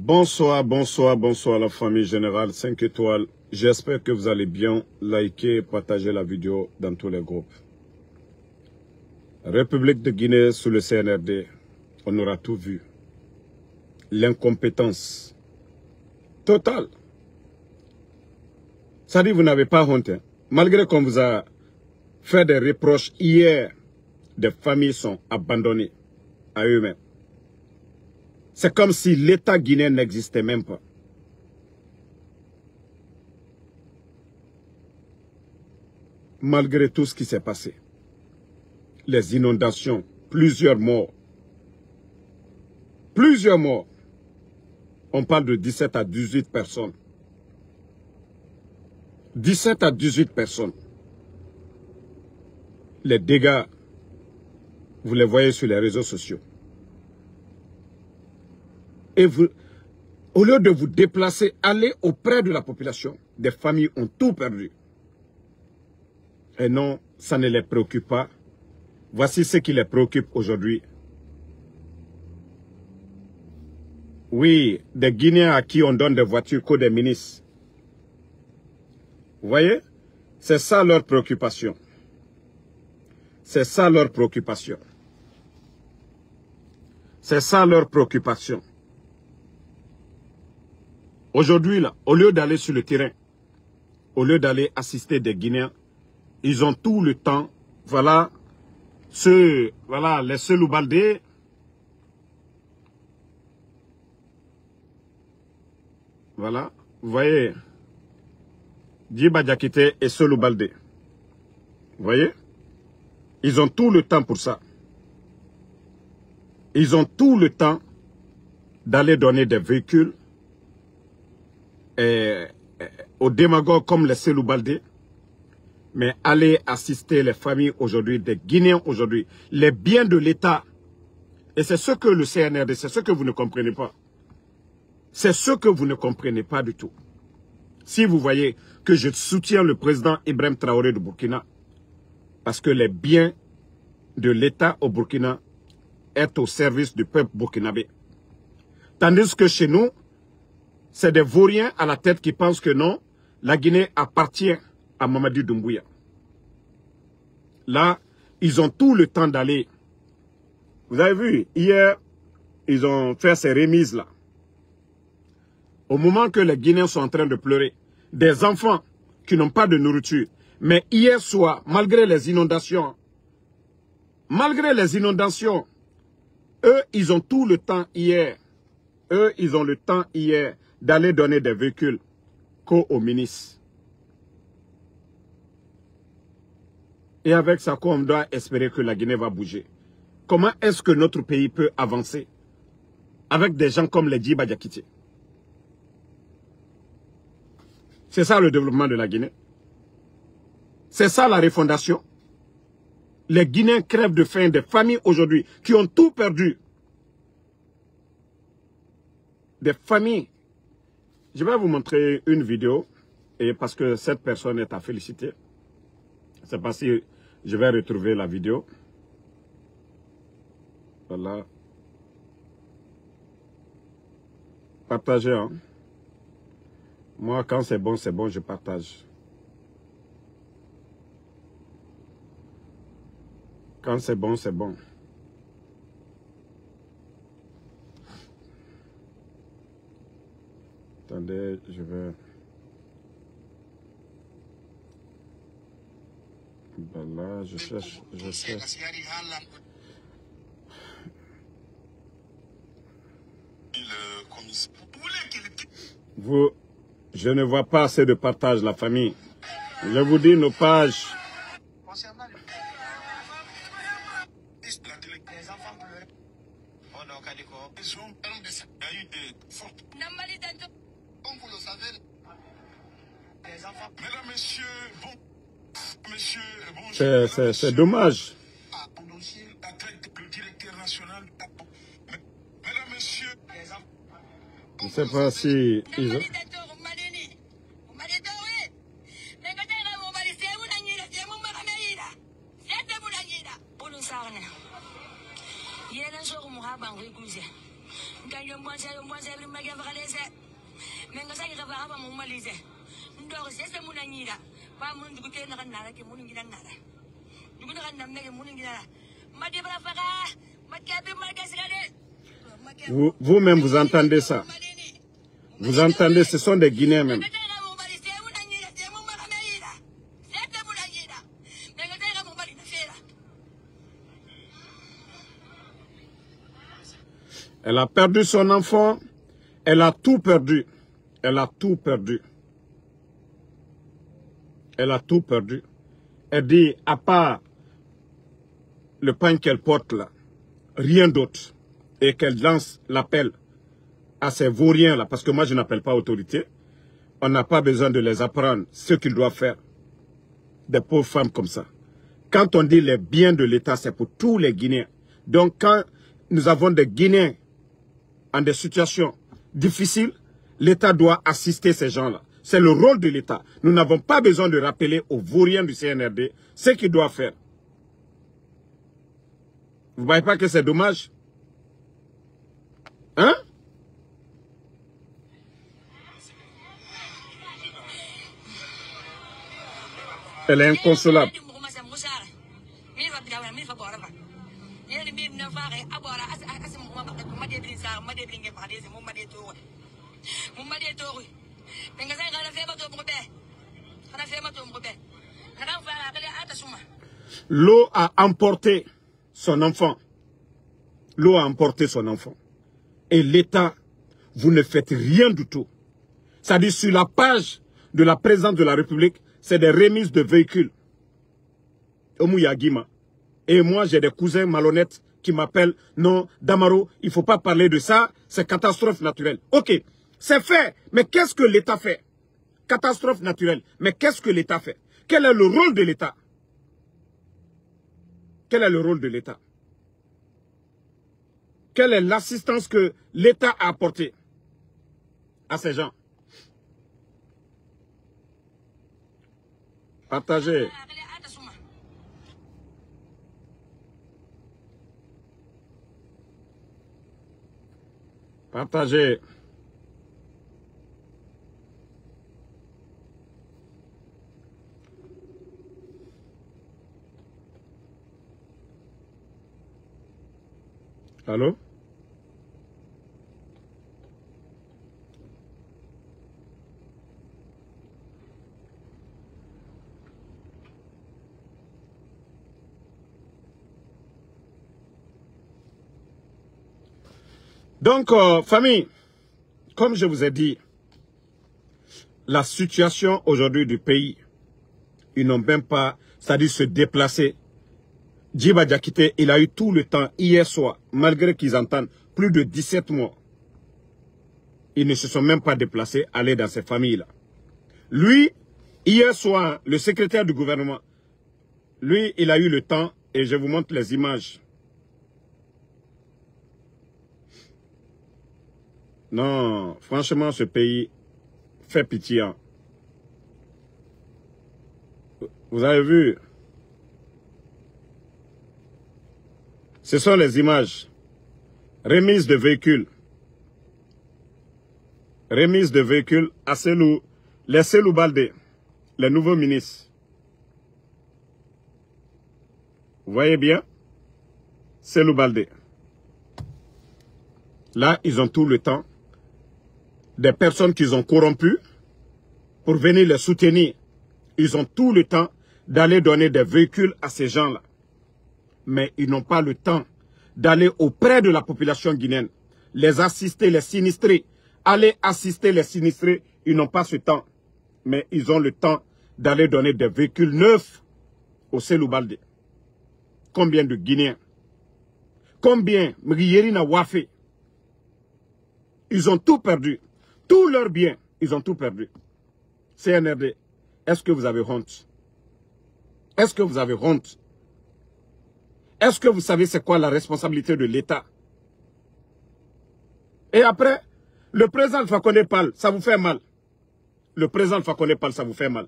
Bonsoir, bonsoir, bonsoir la famille générale 5 étoiles. J'espère que vous allez bien. Likez, partagez la vidéo dans tous les groupes. République de Guinée sous le CNRD, on aura tout vu. L'incompétence totale. Ça dit, vous n'avez pas honte. Hein? Malgré qu'on vous a fait des reproches hier, des familles sont abandonnées à eux-mêmes. C'est comme si l'État guinéen n'existait même pas. Malgré tout ce qui s'est passé. Les inondations, plusieurs morts. Plusieurs morts. On parle de 17 à 18 personnes. 17 à 18 personnes. Les dégâts, vous les voyez sur les réseaux sociaux. Et vous, au lieu de vous déplacer, allez auprès de la population. Des familles ont tout perdu. Et non, ça ne les préoccupe pas. Voici ce qui les préoccupe aujourd'hui. Oui, des Guinéens à qui on donne des voitures que des ministres. Vous voyez? C'est ça leur préoccupation. C'est ça leur préoccupation. C'est ça leur préoccupation. Aujourd'hui, là, au lieu d'aller sur le terrain, au lieu d'aller assister des Guinéens, ils ont tout le temps, voilà, les Selou Baldé, voilà, vous voyez, Djiba Diakité et Selou Baldé, vous voyez, ils ont tout le temps pour ça. Ils ont tout le temps d'aller donner des véhicules aux démagogues comme les Selou Baldé, mais aller assister les familles aujourd'hui, des Guinéens aujourd'hui, les biens de l'État. Et c'est ce que le CNRD, c'est ce que vous ne comprenez pas. C'est ce que vous ne comprenez pas du tout. Si vous voyez que je soutiens le président Ibrahim Traoré de Burkina, parce que les biens de l'État au Burkina est au service du peuple burkinabé. Tandis que chez nous, c'est des vauriens à la tête qui pensent que non, la Guinée appartient à Mamadi Doumbouya. Là, ils ont tout le temps d'aller. Vous avez vu, hier, ils ont fait ces remises-là. Au moment que les Guinéens sont en train de pleurer, des enfants qui n'ont pas de nourriture. Mais hier soir, malgré les inondations, eux, ils ont tout le temps hier. Eux, ils ont le temps hier d'aller donner des véhicules qu'aux ministres. Et avec ça, on doit espérer que la Guinée va bouger. Comment est-ce que notre pays peut avancer avec des gens comme les Djiba Diakité? C'est ça le développement de la Guinée. C'est ça la refondation. Les Guinéens crèvent de faim, des familles aujourd'hui qui ont tout perdu. Des familles. Je vais vous montrer une vidéo, et parce que cette personne est à féliciter. C'est pas si je vais retrouver la vidéo. Voilà. Partagez, hein. Moi, quand c'est bon, je partage. Quand c'est bon, c'est bon. Attendez, je vais... Voilà, je cherche. Vous, je ne vois pas assez de partage, la famille. Je vous dis nos pages. C'est dommage. Je ne sais pas si ils ont... Vous-même, vous entendez ça. Vous entendez, ce sont des Guinéens même. Elle a perdu son enfant. Elle a tout perdu. Elle a tout perdu. Elle a tout perdu. Elle dit, à part le pain qu'elle porte là, rien d'autre. Et qu'elle lance l'appel à ces vauriens là, parce que moi je n'appelle pas autorité. On n'a pas besoin de les apprendre ce qu'ils doivent faire. Des pauvres femmes comme ça. Quand on dit les biens de l'État, c'est pour tous les Guinéens. Donc quand nous avons des Guinéens en des situations difficiles, l'État doit assister ces gens-là. C'est le rôle de l'État. Nous n'avons pas besoin de rappeler aux vauriens du CNRD ce qu'ils doivent faire. Vous ne voyez pas que c'est dommage? Hein? Elle est inconsolable. L'eau a emporté son enfant. L'eau a emporté son enfant. Et l'État, vous ne faites rien du tout. C'est-à-dire sur la page de la présidente de la République, c'est des remises de véhicules. Omuyagima. Et moi, j'ai des cousins malhonnêtes qui m'appellent. Non, Damaro, il ne faut pas parler de ça. C'est catastrophe naturelle. Ok, c'est fait. Mais qu'est-ce que l'État fait? Catastrophe naturelle. Mais qu'est-ce que l'État fait? Quel est le rôle de l'État? Quel est le rôle de l'État? Quelle est l'assistance que l'État a apportée à ces gens? Partagez. Partagez. Allô? Donc, famille, comme je vous ai dit, la situation aujourd'hui du pays, ils n'ont même pas, c'est-à-dire se déplacer. Djiba Diakité, il a eu tout le temps, hier soir, malgré qu'ils entendent plus de 17 mois. Ils ne se sont même pas déplacés, aller dans ces familles-là. Lui, hier soir, le secrétaire du gouvernement, lui, il a eu le temps, et je vous montre les images. Non, franchement, ce pays fait pitié. Hein. Vous avez vu? Ce sont les images. Remise de véhicules. Remise de véhicules à Selou, les Selou Baldé, les nouveaux ministres. Vous voyez bien? Selou Baldé. Là, ils ont tout le temps. Des personnes qu'ils ont corrompues pour venir les soutenir. Ils ont tout le temps d'aller donner des véhicules à ces gens-là. Mais ils n'ont pas le temps d'aller auprès de la population guinéenne, les assister, les sinistrer. Aller assister les sinistrés, ils n'ont pas ce temps. Mais ils ont le temps d'aller donner des véhicules neufs au Selou Baldé. Combien de Guinéens? Combien Mriyerina Wafé? Ils ont tout perdu. Tous leurs biens, ils ont tout perdu. CNRD, est-ce que vous avez honte? Est-ce que vous avez honte? Est-ce que vous savez c'est quoi la responsabilité de l'État? Et après, le président Alpha Condé parle, ça vous fait mal. Le président Alpha Condé parle, ça vous fait mal.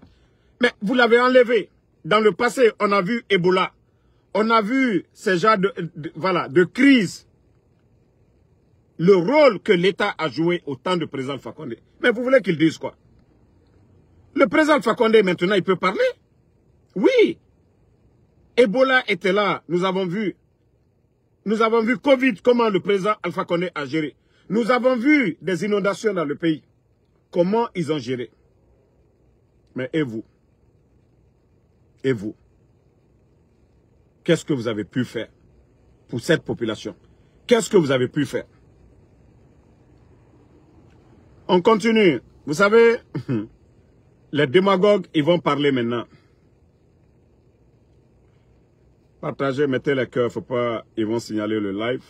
Mais vous l'avez enlevé. Dans le passé, on a vu Ebola. On a vu ces genres de crise. le rôle que l'État a joué au temps du président Alpha Condé. Mais vous voulez qu'il dise quoi? Le président Alpha Condé, maintenant, il peut parler? Oui. Ebola était là, nous avons vu. Nous avons vu Covid, comment le président Alpha Condé a géré. Nous avons vu des inondations dans le pays. Comment ils ont géré. Mais et vous? Et vous? Qu'est-ce que vous avez pu faire pour cette population? Qu'est-ce que vous avez pu faire? On continue. Vous savez, les démagogues, ils vont parler maintenant. Partagez, mettez les cœurs, faut pas, ils vont signaler le live.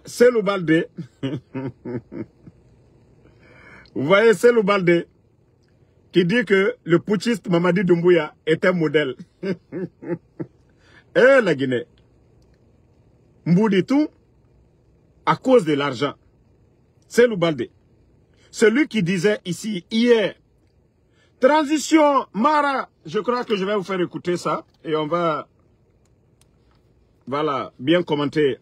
Cellou Baldé. Vous voyez Cellou Baldé qui dit que le putschiste Mamadi Doumbouya est un modèle. Et la Guinée. Mboudi tout à cause de l'argent. Cellou Baldé. Celui qui disait ici hier, transition Mara, je crois que je vais vous faire écouter ça et on va, voilà, bien commenter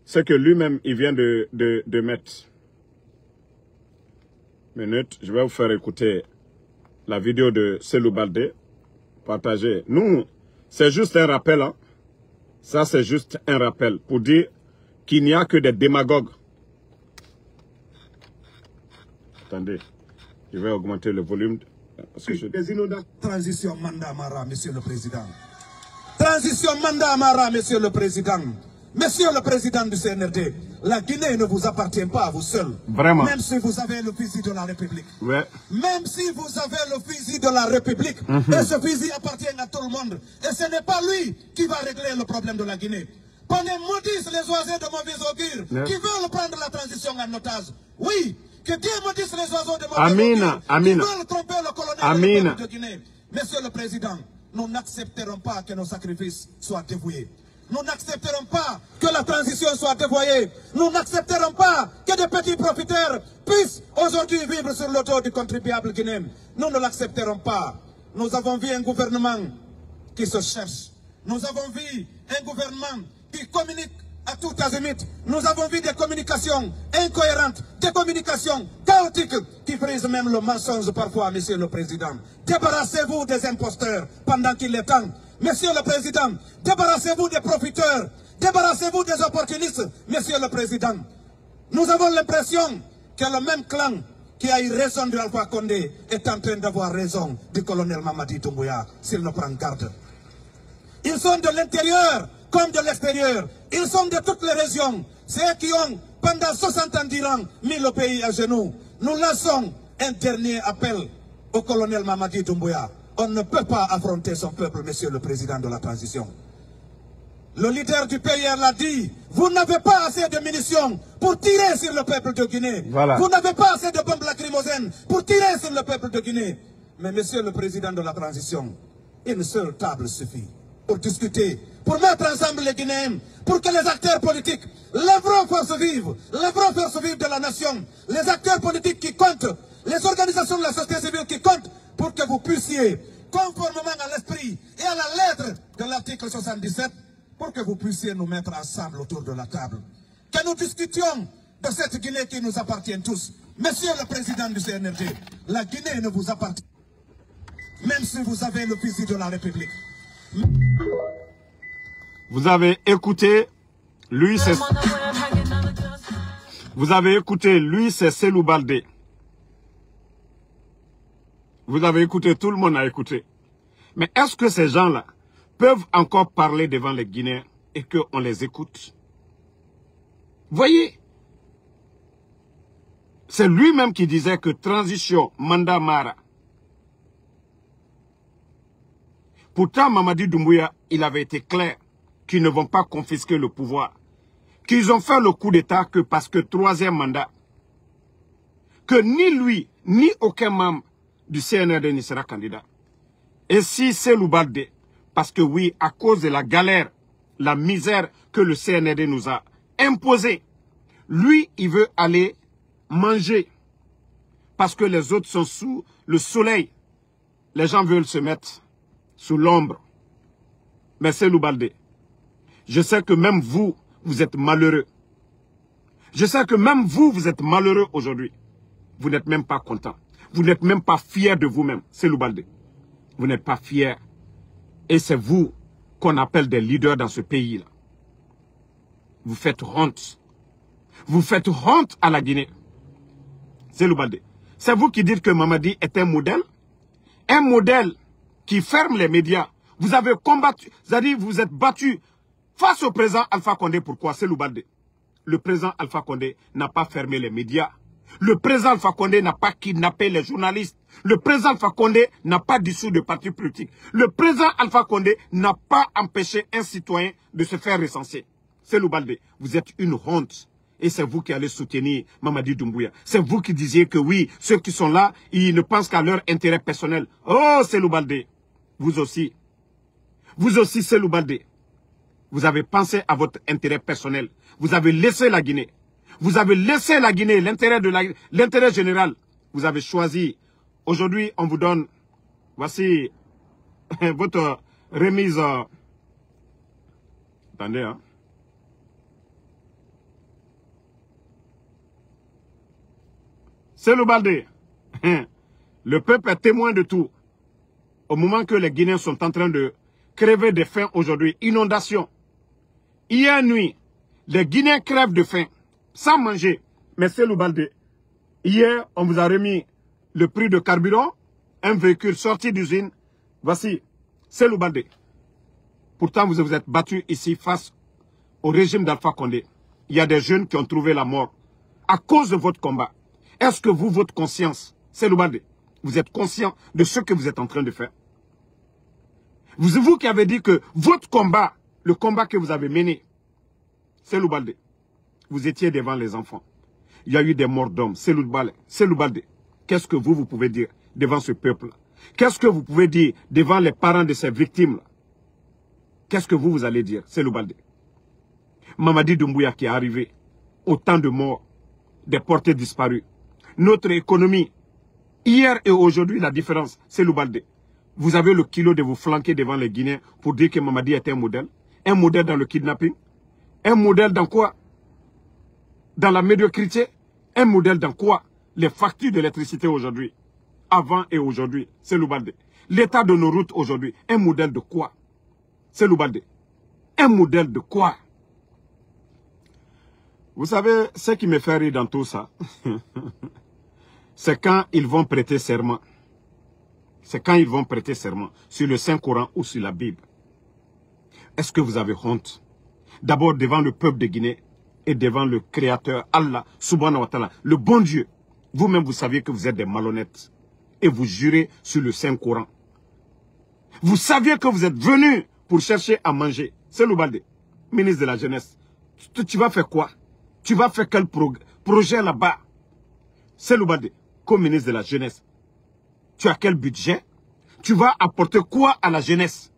ce que lui-même il vient de mettre. Minute, je vais vous faire écouter la vidéo de Cellou Baldé. Partagez. Nous, c'est juste un rappel. Hein. Ça, c'est juste un rappel pour dire qu'il n'y a que des démagogues. Attendez, je vais augmenter le volume. Parce que des inondations. Transition mandat Mara, monsieur le président. Transition mandat Mara, monsieur le président. Monsieur le président du CNRD, la Guinée ne vous appartient pas à vous seul. Vraiment. Même si vous avez le fusil de la République. Ouais. Même si vous avez le fusil de la République. Et ce fusil appartient à tout le monde. Et ce n'est pas lui qui va régler le problème de la Guinée. Pendant maudissent les oiseaux de mauvais augure qui veulent prendre la transition en otage. Oui, que Dieu maudisse les oiseaux de mauvais augure qui veulent tromper le colonel de Guinée. Monsieur le président, nous n'accepterons pas que nos sacrifices soient dévoués. Nous n'accepterons pas que la transition soit dévoyée. Nous n'accepterons pas que des petits profiteurs puissent aujourd'hui vivre sur le dos du contribuable guinéen. Nous ne l'accepterons pas. Nous avons vu un gouvernement qui se cherche. Nous avons vu un gouvernement qui communique à tout azimut. Nous avons vu des communications incohérentes, des communications chaotiques qui brisent même le mensonge parfois, monsieur le président. Débarrassez-vous des imposteurs pendant qu'il est temps. Monsieur le président, débarrassez-vous des profiteurs, débarrassez-vous des opportunistes, monsieur le président. Nous avons l'impression que le même clan qui a eu raison de Alpha Condé est en train d'avoir raison du colonel Mamadi Doumbouya, s'il ne prend garde. Ils sont de l'intérieur comme de l'extérieur. Ils sont de toutes les régions. Ceux qui ont, pendant 60 ans d'Iran, mis le pays à genoux. Nous lançons un dernier appel au colonel Mamadi Doumbouya. On ne peut pas affronter son peuple, monsieur le président de la transition. Le leader du pays l'a dit, vous n'avez pas assez de munitions pour tirer sur le peuple de Guinée. Voilà. Vous n'avez pas assez de bombes lacrymogènes pour tirer sur le peuple de Guinée. Mais monsieur le président de la transition, une seule table suffit pour discuter, pour mettre ensemble les Guinéens, pour que les acteurs politiques, les vraies forces vives de la nation, les acteurs politiques qui comptent, les organisations de la société civile qui comptent, pour que vous puissiez, conformément à l'esprit et à la lettre de l'article 77, pour que vous puissiez nous mettre ensemble autour de la table. Que nous discutions de cette Guinée qui nous appartient tous. Monsieur le président du CNRD, la Guinée ne vous appartient pas, même si vous avez le fusil de la République. Vous avez écouté, lui c'est... Vous avez écouté, lui c'est Cellou Baldé. Vous avez écouté, tout le monde a écouté. Mais est-ce que ces gens-là peuvent encore parler devant les Guinéens et qu'on les écoute? Voyez, c'est lui-même qui disait que transition, mandat Mara. Pourtant, Mamadi Doumbouya, il avait été clair qu'ils ne vont pas confisquer le pouvoir. Qu'ils ont fait le coup d'État que parce que troisième mandat. Que ni lui, ni aucun membre du CNRD ne sera candidat. Et si Cellou Baldé, parce que oui, à cause de la galère, la misère que le CNRD nous a imposée, lui, il veut aller manger. Parce que les autres sont sous le soleil. Les gens veulent se mettre sous l'ombre. Mais Cellou Baldé, je sais que même vous, vous êtes malheureux. Je sais que même vous, vous êtes malheureux aujourd'hui. Vous n'êtes même pas content. Vous n'êtes même pas fier de vous-même. C'est Loubalde. Vous n'êtes pas fier. Et c'est vous qu'on appelle des leaders dans ce pays-là. Vous faites honte. Vous faites honte à la Guinée. C'est Loubalde. C'est vous qui dites que Mamadi est un modèle. Un modèle qui ferme les médias. Vous avez combattu, c'est-à-dire vous êtes battu face au président Alpha Condé. Pourquoi? C'est Loubalde. Le président Alpha Condé n'a pas fermé les médias. Le président Alpha Condé n'a pas kidnappé les journalistes. Le président Alpha Condé n'a pas dissous de parti politique. Le président Alpha Condé n'a pas empêché un citoyen de se faire recenser. C'est Loubalde. Vous êtes une honte. Et c'est vous qui allez soutenir Mamadi Doumbouya. C'est vous qui disiez que oui, ceux qui sont là, ils ne pensent qu'à leur intérêt personnel. Oh, c'est Loubalde. Vous aussi. Vous aussi, c'est Loubalde. Vous avez pensé à votre intérêt personnel. Vous avez laissé la Guinée. Vous avez laissé la Guinée, l'intérêt général. Vous avez choisi. Aujourd'hui, on vous donne, voici votre remise. Attendez, hein. C'est Loubalde. Le peuple est témoin de tout. Au moment que les Guinéens sont en train de crever de faim aujourd'hui, inondation. Hier nuit, les Guinéens crèvent de faim, sans manger. Mais c'est Loubalde. Hier, on vous a remis le prix de carburant, un véhicule sorti d'usine. Voici, c'est Loubalde. Pourtant, vous vous êtes battu ici face au régime d'Alpha Condé. Il y a des jeunes qui ont trouvé la mort à cause de votre combat. Est-ce que vous, votre conscience, c'est Loubalde, vous êtes conscient de ce que vous êtes en train de faire? Vous qui avez dit que votre combat, le combat que vous avez mené, c'est Loubalde. Vous étiez devant les enfants. Il y a eu des morts d'hommes. C'est Loubalde. C'est Loubalde. Qu'est-ce que vous pouvez dire devant ce peuple-là? Qu'est-ce que vous pouvez dire devant les parents de ces victimes-là? Qu'est-ce que vous allez dire? C'est Loubalde. Mamadi Doumbouya qui est arrivé. Autant de morts, des portées disparues. Notre économie, hier et aujourd'hui, la différence, c'est Loubalde. Vous avez le kilo de vous flanquer devant les Guinéens pour dire que Mamadi est un modèle. Un modèle dans le kidnapping. Un modèle dans quoi? Dans la médiocrité. Un modèle dans quoi? Les factures d'électricité aujourd'hui. Avant et aujourd'hui, c'est Loubalde. L'état de nos routes aujourd'hui. Un modèle de quoi? C'est Loubalde. Un modèle de quoi? Vous savez, ce qui me fait rire dans tout ça, c'est quand ils vont prêter serment. C'est quand ils vont prêter serment sur le Saint-Coran ou sur la Bible. Est-ce que vous avez honte? D'abord devant le peuple de Guinée et devant le Créateur, Allah, subhanahu wa ta'ala, le bon Dieu. Vous-même, vous saviez que vous êtes des malhonnêtes. Et vous jurez sur le Saint-Coran. Vous saviez que vous êtes venus pour chercher à manger. C'est Loubalde, ministre de la Jeunesse. Tu vas faire quoi? Tu vas faire quel projet là-bas? C'est Loubalde, comme ministre de la Jeunesse. Tu as quel budget? Tu vas apporter quoi à la jeunesse?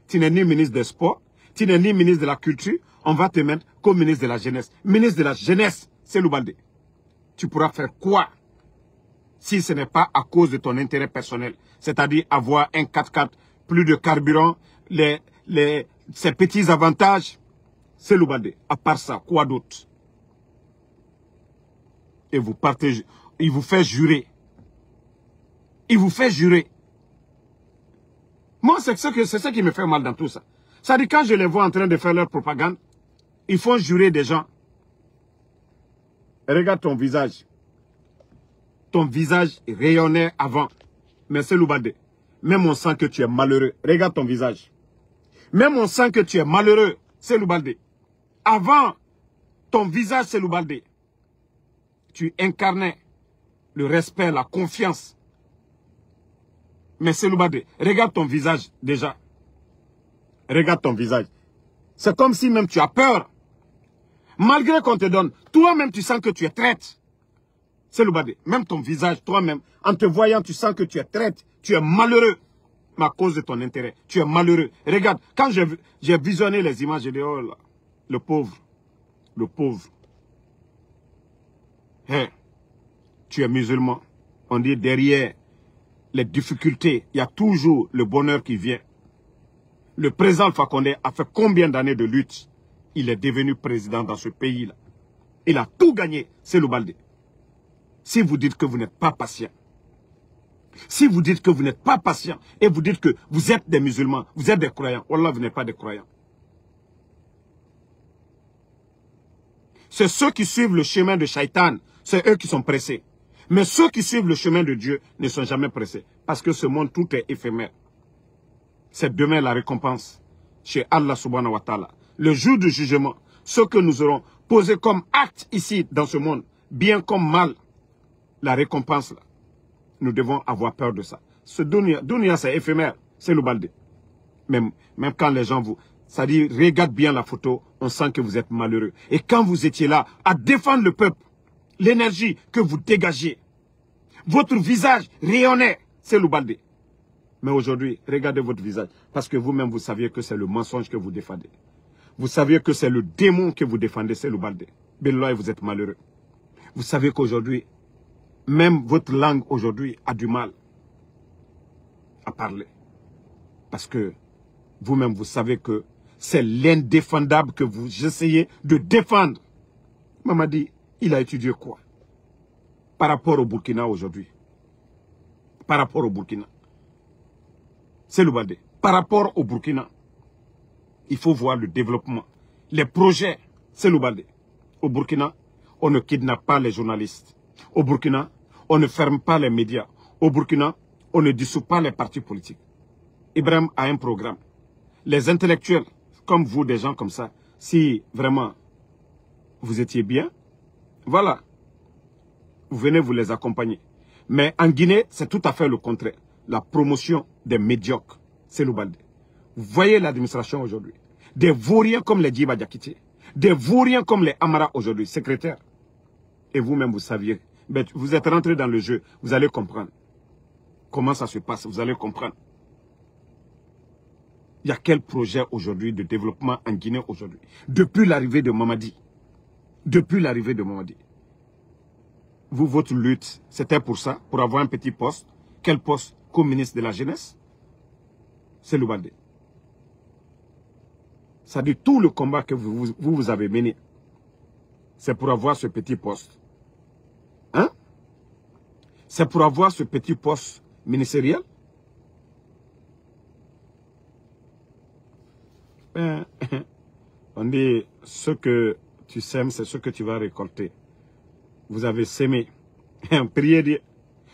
Tu n'es ni ministre des Sports, tu n'es ni ministre de la Culture. On va te mettre comme ministre de la Jeunesse. Ministre de la Jeunesse, c'est Loubalde. Tu pourras faire quoi si ce n'est pas à cause de ton intérêt personnel? C'est-à-dire avoir un 4x4, plus de carburant, ces petits avantages. C'est Loubalde. À part ça, quoi d'autre? Et vous partez, il vous fait jurer. Il vous fait jurer. Moi, c'est ce qui me fait mal dans tout ça. Ça dit quand je les vois en train de faire leur propagande, ils font jurer des gens. Regarde ton visage. Ton visage rayonnait avant. Mais c'est Loubalde. Même on sent que tu es malheureux. Regarde ton visage. Même on sent que tu es malheureux. C'est Loubalde. Avant, ton visage, c'est Loubalde. Tu incarnais le respect, la confiance. Mais c'est Loubalde. Regarde ton visage déjà. Regarde ton visage. C'est comme si même tu as peur. Malgré qu'on te donne, toi-même tu sens que tu es traite. C'est Loubalde. Même ton visage, toi-même, en te voyant, tu sens que tu es traite. Tu es malheureux. Mais à cause de ton intérêt, tu es malheureux. Regarde, quand j'ai visionné les images, j'ai dit, oh là, le pauvre. Le pauvre. Hey, tu es musulman. On dit derrière les difficultés, il y a toujours le bonheur qui vient. Le président Alpha Condé a fait combien d'années de lutte? Il est devenu président dans ce pays-là. Il a tout gagné, c'est le Baldé. Si vous dites que vous n'êtes pas patient, si vous dites que vous n'êtes pas patient et vous dites que vous êtes des musulmans, vous êtes des croyants, wallah, vous n'êtes pas des croyants. C'est ceux qui suivent le chemin de Shaitan, c'est eux qui sont pressés. Mais ceux qui suivent le chemin de Dieu ne sont jamais pressés. Parce que ce monde, tout est éphémère. C'est demain la récompense chez Allah subhanahu wa ta'ala. Le jour du jugement, ce que nous aurons posé comme acte ici dans ce monde, bien comme mal, la récompense là, nous devons avoir peur de ça. Ce dunya c'est éphémère, c'est le Baldé. Même quand les gens vous... C'est-à-dire, regarde bien la photo, on sent que vous êtes malheureux. Et quand vous étiez là, à défendre le peuple, l'énergie que vous dégagez, votre visage rayonnait, c'est le Baldé. Mais aujourd'hui, regardez votre visage, parce que vous-même, vous saviez que c'est le mensonge que vous défendez. Vous saviez que c'est le démon que vous défendez, c'est le Baldé. Belloy, vous êtes malheureux. Vous savez qu'aujourd'hui, même votre langue aujourd'hui a du mal à parler. Parce que vous-même, vous savez que c'est l'indéfendable que vous essayez de défendre. Mamadi, il a étudié quoi? Par rapport au Burkina aujourd'hui. Par rapport au Burkina. C'est le Baldé. Par rapport au Burkina, il faut voir le développement. Les projets, c'est le Baldé. Au Burkina, on ne kidnappe pas les journalistes. Au Burkina, on ne ferme pas les médias. Au Burkina, on ne dissout pas les partis politiques. Ibrahim a un programme. Les intellectuels, comme vous, des gens comme ça, si vraiment vous étiez bien, voilà, vous venez vous les accompagner. Mais en Guinée, c'est tout à fait le contraire. La promotion des médiocres, c'est le Baldé. Vous voyez l'administration aujourd'hui. Des vauriens comme les Djiba Diakité, des vauriens comme les Amara aujourd'hui, secrétaires. Et vous-même, vous saviez. Mais vous êtes rentré dans le jeu, vous allez comprendre. Comment ça se passe, vous allez comprendre. Il y a quel projet aujourd'hui de développement en Guinée aujourd'hui? Depuis l'arrivée de Mamadi. Depuis l'arrivée de Mamadi. Vous, votre lutte, c'était pour ça, pour avoir un petit poste. Quel poste? Comme ministre de la Jeunesse? C'est le Baldé. Ça dit tout le combat que vous avez mené. C'est pour avoir ce petit poste. Hein? C'est pour avoir ce petit poste ministériel? On dit, ce que tu sèmes, c'est ce que tu vas récolter. Vous avez sémé. Priez Dieu.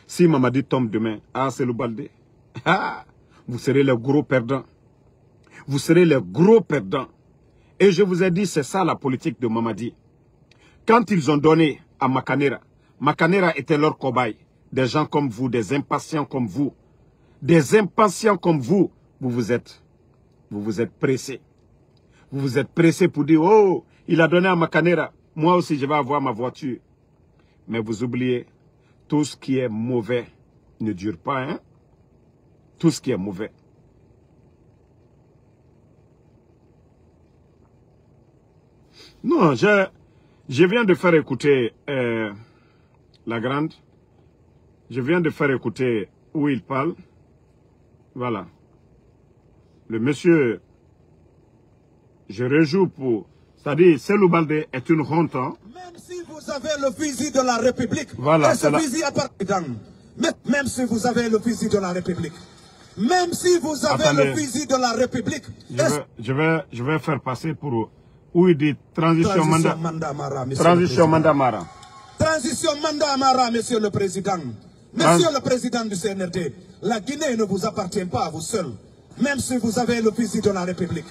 Si Mamadi tombe demain, ah, c'est le Baldé. Ah, vous serez les gros perdants. Vous serez les gros perdants. Et je vous ai dit, c'est ça la politique de Mamadi. Quand ils ont donné à Makanera, Makanera était leur cobaye. Des gens comme vous, des impatients comme vous. Des impatients comme vous, vous vous êtes pressés. Vous vous êtes pressés pour dire, oh, il a donné à Makanera. Moi aussi, je vais avoir ma voiture. Mais vous oubliez, tout ce qui est mauvais ne dure pas, hein? Tout ce qui est mauvais. Non, je viens de faire écouter la grande. Je viens de faire écouter où il parle. Voilà. Le monsieur, je rejoue pour... C'est-à-dire, Cellou Baldé est une honte. Hein? Même si vous avez le fusil de la République, voilà, et ce fusil appartient. Même si vous avez le fusil de la République, même si vous avez le fusil de la République... Je vais faire passer pour... Où il dit transition mandat Mara. Transition mandat Mara. Transition mandat Mara, monsieur le président. Monsieur le président du CNRD, la Guinée ne vous appartient pas à vous seul. Même si vous avez le fusil de la République.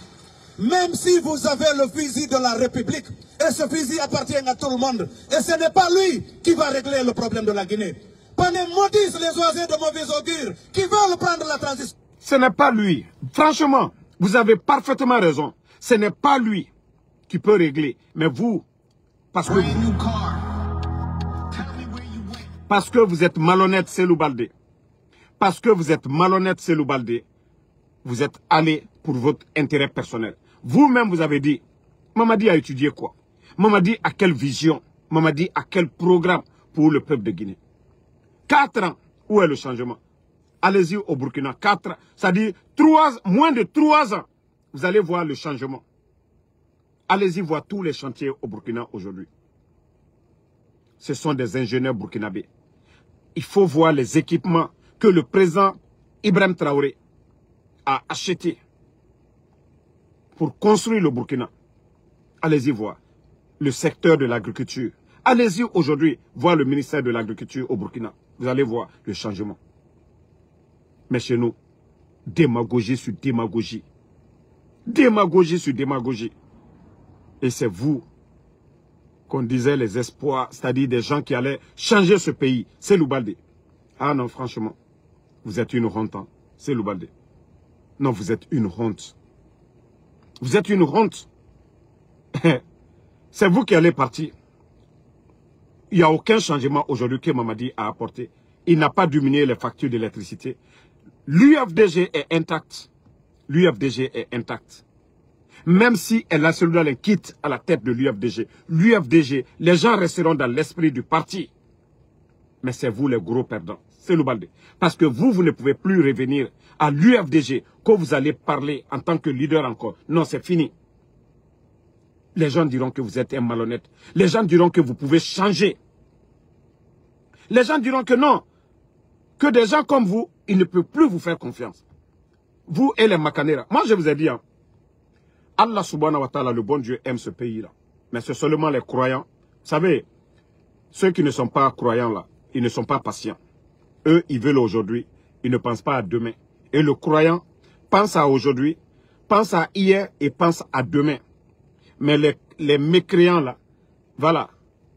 Même si vous avez le fusil de la République, et ce fusil appartient à tout le monde, et ce n'est pas lui qui va régler le problème de la Guinée. Pendant maudissent les oiseaux de mauvais augure qui veulent prendre la transition. Ce n'est pas lui. Franchement, vous avez parfaitement raison. Ce n'est pas lui qui peut régler. Mais vous, parce que vous êtes malhonnête, Cellou Baldé. Parce que vous êtes malhonnête, Cellou Baldé, vous êtes allé pour votre intérêt personnel. Vous-même, vous avez dit, Mamadi a étudié quoi? Mamadi a quelle vision? Mamadi a quel programme pour le peuple de Guinée? 4 ans, où est le changement? Allez-y au Burkina, 4 ans, c'est-à-dire moins de 3 ans, vous allez voir le changement. Allez-y voir tous les chantiers au Burkina aujourd'hui. ce sont des ingénieurs burkinabés. Il faut voir les équipements que le président Ibrahim Traoré a achetés pour construire le Burkina. Allez-y voir le secteur de l'agriculture. Allez-y aujourd'hui voir le ministère de l'Agriculture au Burkina. Vous allez voir le changement. Mais chez nous, démagogie sur démagogie. Démagogie sur démagogie. Et c'est vous qu'on disait les espoirs, c'est-à-dire des gens qui allaient changer ce pays. C'est Loubalde. Ah non, franchement, vous êtes une honte. Hein? C'est Loubalde. Non, vous êtes une honte. Vous êtes une honte. C'est vous qui allez partir. Il n'y a aucun changement aujourd'hui que Mamadi a apporté. Il n'a pas diminué les factures d'électricité. L'UFDG est intact. L'UFDG est intact. Même si El Nasseroudal quitte à la tête de l'UFDG, les gens resteront dans l'esprit du parti. Mais c'est vous les gros perdants. C'est Loubalde. Parce que vous ne pouvez plus revenir à l'UFDG quand vous allez parler en tant que leader encore. Non, c'est fini. Les gens diront que vous êtes un malhonnête. Les gens diront que vous pouvez changer. Les gens diront que non. Que des gens comme vous, ils ne peuvent plus vous faire confiance. Vous et les Makanera. Moi, je vous ai dit, hein, Allah subhanahu wa ta'ala, le bon Dieu, aime ce pays-là. Mais c'est seulement les croyants. Vous savez, ceux qui ne sont pas croyants là, ils ne sont pas patients. Eux, ils veulent aujourd'hui. Ils ne pensent pas à demain. Et le croyant pense à aujourd'hui, pense à hier et pense à demain. Mais les mécréants là, voilà,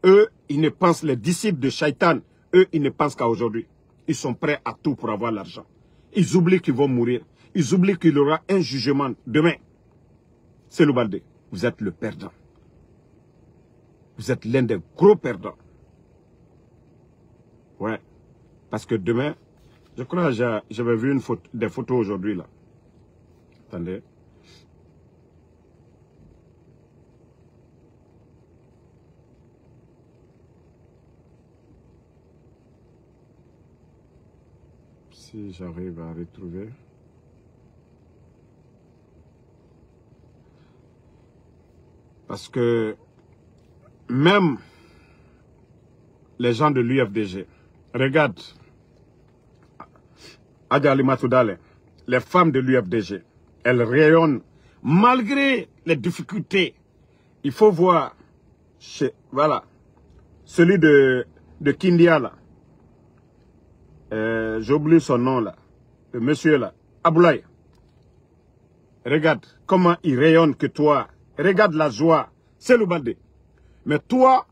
eux, ils ne pensent, les disciples de Shaitan, eux, ils ne pensent qu'à aujourd'hui. Ils sont prêts à tout pour avoir l'argent. Ils oublient qu'ils vont mourir. Ils oublient qu'il y aura un jugement demain. C'est Loubalde. Vous êtes le perdant. Vous êtes l'un des gros perdants. Ouais. Parce que demain, je crois que j'avais vu des photos aujourd'hui là. Attendez. Si j'arrive à retrouver. Parce que même les gens de l'UFDG, regarde, Adjali Matoudale, les femmes de l'UFDG, elles rayonnent malgré les difficultés. Il faut voir, voilà, celui de Kindia là. J'oublie son nom là, le monsieur là, Aboulaye. Regarde comment il rayonne que toi. Regarde la joie, c'est Loubalde. Mais toi,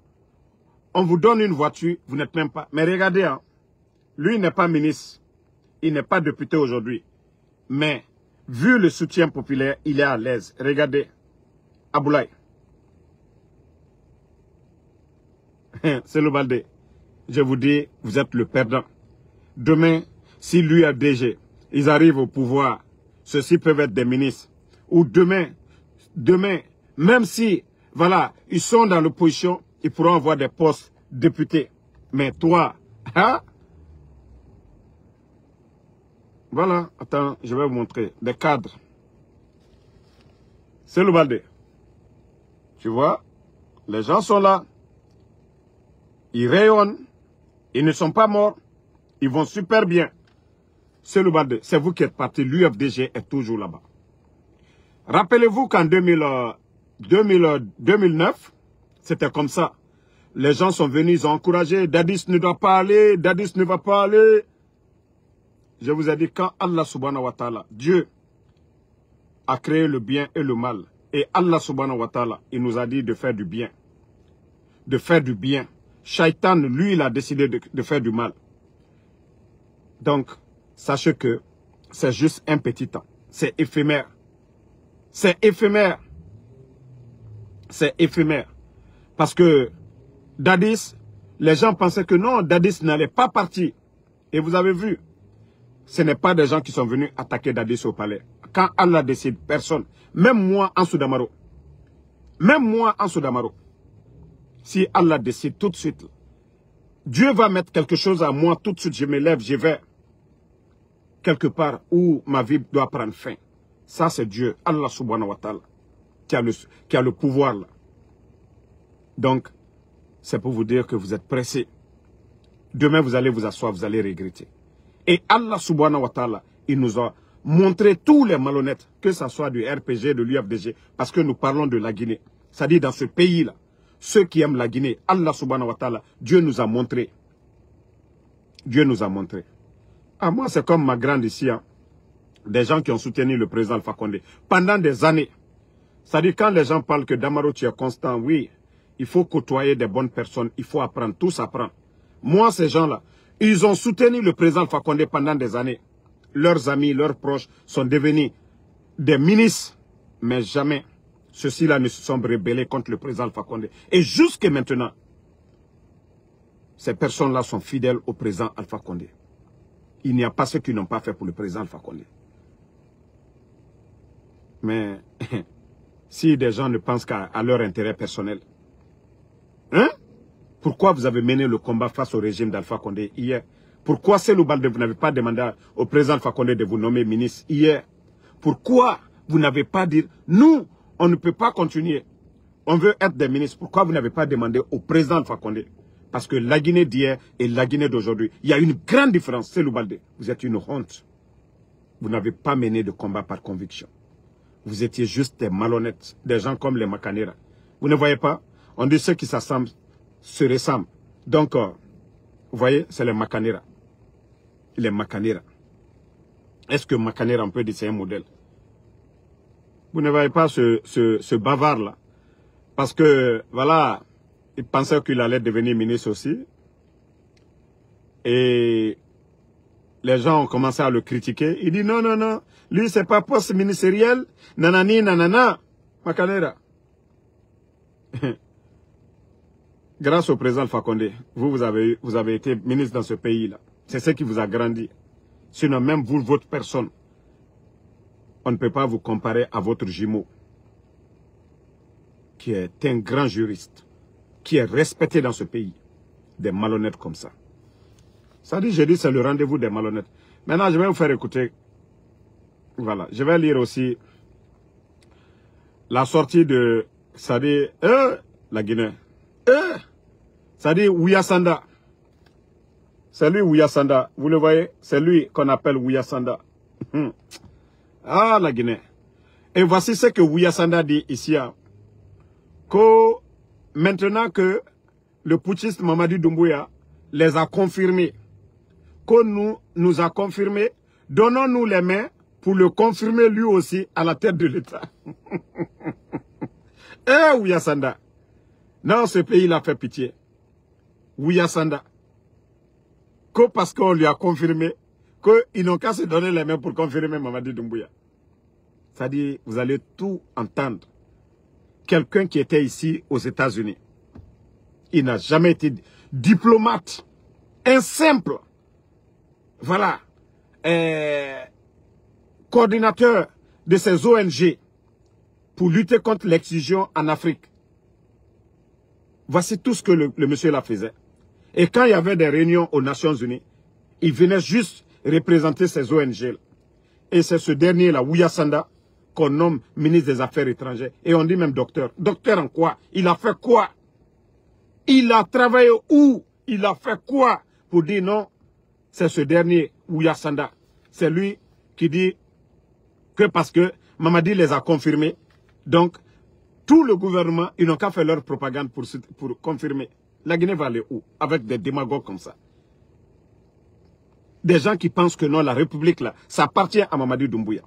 on vous donne une voiture, vous n'êtes même pas. Mais regardez, hein, lui n'est pas ministre, il n'est pas député aujourd'hui. Mais vu le soutien populaire, il est à l'aise. Regardez, Aboulaye. C'est Loubalde. Je vous dis, vous êtes le perdant. Demain, si l'UFDG, ils arrivent au pouvoir, ceux-ci peuvent être des ministres. Ou demain, même si, voilà, ils sont dans l'opposition, ils pourront avoir des postes députés. Mais toi, hein? Voilà, attends, je vais vous montrer. Des cadres. C'est Loubalde. Tu vois, les gens sont là. Ils rayonnent. Ils ne sont pas morts. Ils vont super bien. C'est Loubalde. C'est vous qui êtes parti. L'UFDG est toujours là-bas. Rappelez-vous qu'en 2009, c'était comme ça. Les gens sont venus, ils ont encouragé. Dadis ne doit pas aller. Dadis ne va pas aller. Je vous ai dit, quand Allah subhanahu wa ta'ala, Dieu, a créé le bien et le mal. Et Allah subhanahu wa ta'ala, il nous a dit de faire du bien. De faire du bien. Shaitan, lui, il a décidé de faire du mal. Donc, sachez que c'est juste un petit temps. C'est éphémère. C'est éphémère. C'est éphémère. Parce que Dadis, les gens pensaient que non, Dadis n'allait pas partir. Et vous avez vu, ce n'est pas des gens qui sont venus attaquer Dadis au palais. Quand Allah décide, personne. Même moi en Soudamaro. Même moi en Soudamaro. Si Allah décide tout de suite, Dieu va mettre quelque chose à moi tout de suite. Je me lève, je vais quelque part où ma vie doit prendre fin. Ça c'est Dieu, Allah subhanahu wa ta'ala, qui a le pouvoir là. Donc, c'est pour vous dire que vous êtes pressés. Demain, vous allez vous asseoir, vous allez regretter. Et Allah subhanahu wa ta'ala, il nous a montré tous les malhonnêtes, que ce soit du RPG, de l'UFDG, parce que nous parlons de la Guinée. C'est-à-dire dans ce pays-là, ceux qui aiment la Guinée, Allah subhanahu wa ta'ala, Dieu nous a montré. Dieu nous a montré. Ah, moi, c'est comme ma grande ici, hein, des gens qui ont soutenu le président Alpha Condé pendant des années. C'est-à-dire quand les gens parlent que Damaro, tu es constant, oui, il faut côtoyer des bonnes personnes, il faut apprendre, tous apprendre. Moi, ces gens-là, ils ont soutenu le président Alpha Condé pendant des années. Leurs amis, leurs proches sont devenus des ministres, mais jamais ceux-ci-là ne se sont rebellés contre le président Alpha Condé. Et jusqu'à maintenant, ces personnes-là sont fidèles au président Alpha Condé. Il n'y a pas ceux qui n'ont pas fait pour le président Alpha Condé. Mais si des gens ne pensent qu'à leur intérêt personnel, hein? Pourquoi vous avez mené le combat face au régime d'Alpha Condé hier? Pourquoi Cellou Baldé, vous n'avez pas demandé au président Alpha Condé de vous nommer ministre hier? Pourquoi vous n'avez pas dit, nous, on ne peut pas continuer, on veut être des ministres. Pourquoi vous n'avez pas demandé au président Alpha Condé? Parce que la Guinée d'hier et la Guinée d'aujourd'hui, il y a une grande différence. Cellou Baldé, vous êtes une honte. Vous n'avez pas mené de combat par conviction. Vous étiez juste des malhonnêtes, des gens comme les Makanera. Vous ne voyez pas? On dit ceux qui s'assemblent se ressemblent. Donc, vous voyez, c'est les Makanera. Les Makanera. Est-ce que Makanera, on peut dire c'est un modèle? Vous ne voyez pas ce bavard-là? Parce que, voilà, il pensait qu'il allait devenir ministre aussi. Et les gens ont commencé à le critiquer. Il dit non, non, non. Lui, c'est pas poste ministériel. Nanani, nanana. Makanera. Grâce au président Alpha Condé, vous avez été ministre dans ce pays-là. C'est ce qui vous a grandi. Sinon, même vous, votre personne, on ne peut pas vous comparer à votre jumeau, qui est un grand juriste, qui est respecté dans ce pays. Des malhonnêtes comme ça. Ça dit, j'ai dit, c'est le rendez-vous des malhonnêtes. Maintenant, je vais vous faire écouter. Voilà, je vais lire aussi la sortie de, ça dit, la Guinée. Ça dit Ouya Sanda. C'est lui Ouya Sanda. Vous le voyez? C'est lui qu'on appelle Ouya Sanda. Ah, la Guinée. Et voici ce que Ouya Sanda dit ici. Hein, que maintenant que le putschiste Mamadi Doumbouya les a confirmés, que nous a confirmé, donnons-nous les mains pour le confirmer lui aussi à la tête de l'État. Ouya Sanda. Non, ce pays l'a fait pitié. Ouya Sanda. Que parce qu'on lui a confirmé qu'ils n'ont qu'à se donner les mains pour confirmer Mamadi Doumbouya. C'est-à-dire, vous allez tout entendre. Quelqu'un qui était ici aux États-Unis, il n'a jamais été diplomate, un simple, voilà, coordinateur de ces ONG pour lutter contre l'excision en Afrique. Voici tout ce que le monsieur là faisait. Et quand il y avait des réunions aux Nations Unies, il venait juste représenter ces ONG. Et c'est ce dernier-là, Ouya Sanda, qu'on nomme ministre des Affaires étrangères. Et on dit même docteur. Docteur en quoi? Il a fait quoi? Il a travaillé où? Il a fait quoi? Pour dire non, c'est ce dernier, Ouya Sanda. C'est lui qui dit que parce que Mamadi les a confirmés, donc tout le gouvernement, ils n'ont qu'à faire leur propagande pour confirmer. La Guinée va aller où? Avec des démagogues comme ça. Des gens qui pensent que non, la République, là, ça appartient à Mamadi Doumbouya.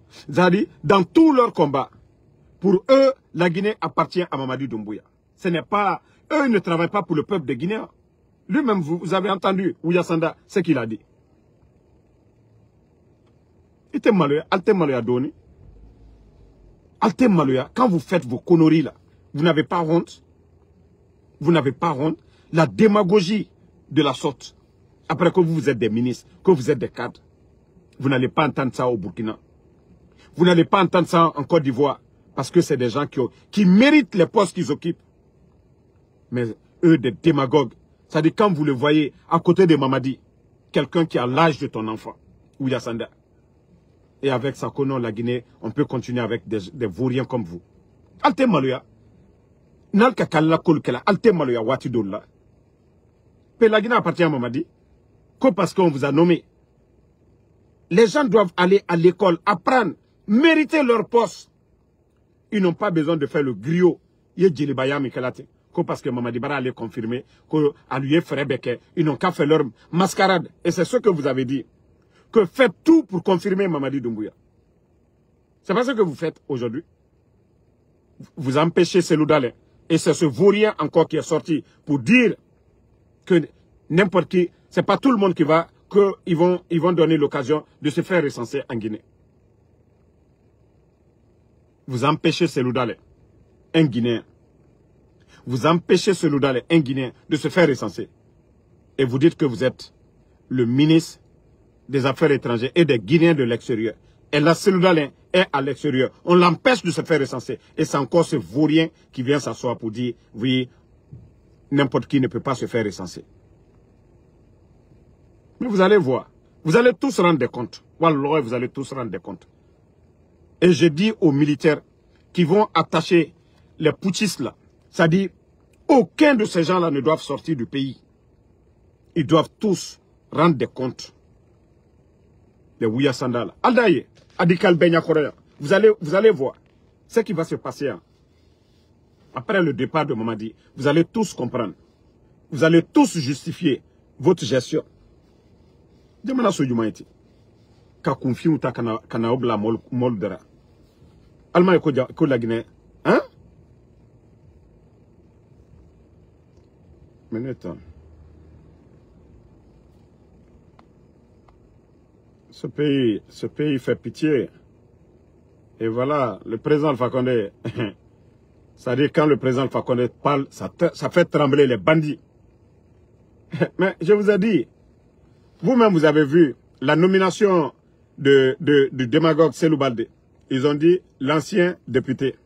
C'est-à-dire, dans tout leur combat, pour eux, la Guinée appartient à Mamadi Doumbouya. Ce n'est pas... Eux, ils ne travaillent pas pour le peuple des Guinéens. Lui-même, vous avez entendu, Ouya Sanda, ce qu'il a dit. Il était malheureux, Doni. Altemaloya, quand vous faites vos conneries là, vous n'avez pas honte. Vous n'avez pas honte. La démagogie de la sorte. Après que vous êtes des ministres, que vous êtes des cadres. Vous n'allez pas entendre ça au Burkina. Vous n'allez pas entendre ça en Côte d'Ivoire. Parce que c'est des gens qui méritent les postes qu'ils occupent. Mais eux, des démagogues. C'est-à-dire quand vous le voyez à côté de Mamadi, quelqu'un qui a l'âge de ton enfant, Ouya Sanda. Et avec Sakono, la Guinée, on peut continuer avec des vauriens comme vous. Altemaloya. Nalka kalla kolkela, alte malo ya wati dolla. Pe la Guinée appartient à Mamadi. Que parce qu'on vous a nommé. Les gens doivent aller à l'école, apprendre, mériter leur poste. Ils n'ont pas besoin de faire le griot. Que parce que Mamadi Bara allait confirmer qu'à lui ferait Beke, ils n'ont qu'à faire leur mascarade. Et c'est ce que vous avez dit. Que faites tout pour confirmer Mamadi Doumbouya. C'est pas ce que vous faites aujourd'hui. Vous empêchez Cellou Dalein. Et c'est ce vaurien encore qui est sorti pour dire que n'importe qui, c'est pas tout le monde qui va, qu'ils vont donner l'occasion de se faire recenser en Guinée. Vous empêchez Cellou Dalein, un Guinéen. Vous empêchez Cellou Dalein, un Guinéen, de se faire recenser. Et vous dites que vous êtes le ministre des Affaires étrangères et des Guinéens de l'extérieur. Et la Cellou Dalein est à l'extérieur. On l'empêche de se faire recenser. Et c'est encore ce vaurien qui vient s'asseoir pour dire, oui, n'importe qui ne peut pas se faire recenser. Mais vous allez voir. Vous allez tous rendre compte. Wallah, vous allez tous rendre compte. Et je dis aux militaires qui vont attacher les putschistes là, c'est-à-dire, aucun de ces gens-là ne doivent sortir du pays. Ils doivent tous rendre des comptes. Les Ouya Sandala. Aldaye, Adikal Benya Korea. Vous allez voir ce qui va se passer. Hein. Après le départ de Mamadi, vous allez tous comprendre. Vous allez tous justifier votre gestion. Demana sojumaiti. Ka confiu ta kana obla moldera. Alma ko la Guinée. Hein? Minute. Ce pays fait pitié. Et voilà, le président Alpha Condé, c'est-à-dire quand le président Alpha Condé parle, ça fait trembler les bandits. Mais je vous ai dit, vous-même vous avez vu la nomination du démagogue Cellou Baldé. Ils ont dit l'ancien député.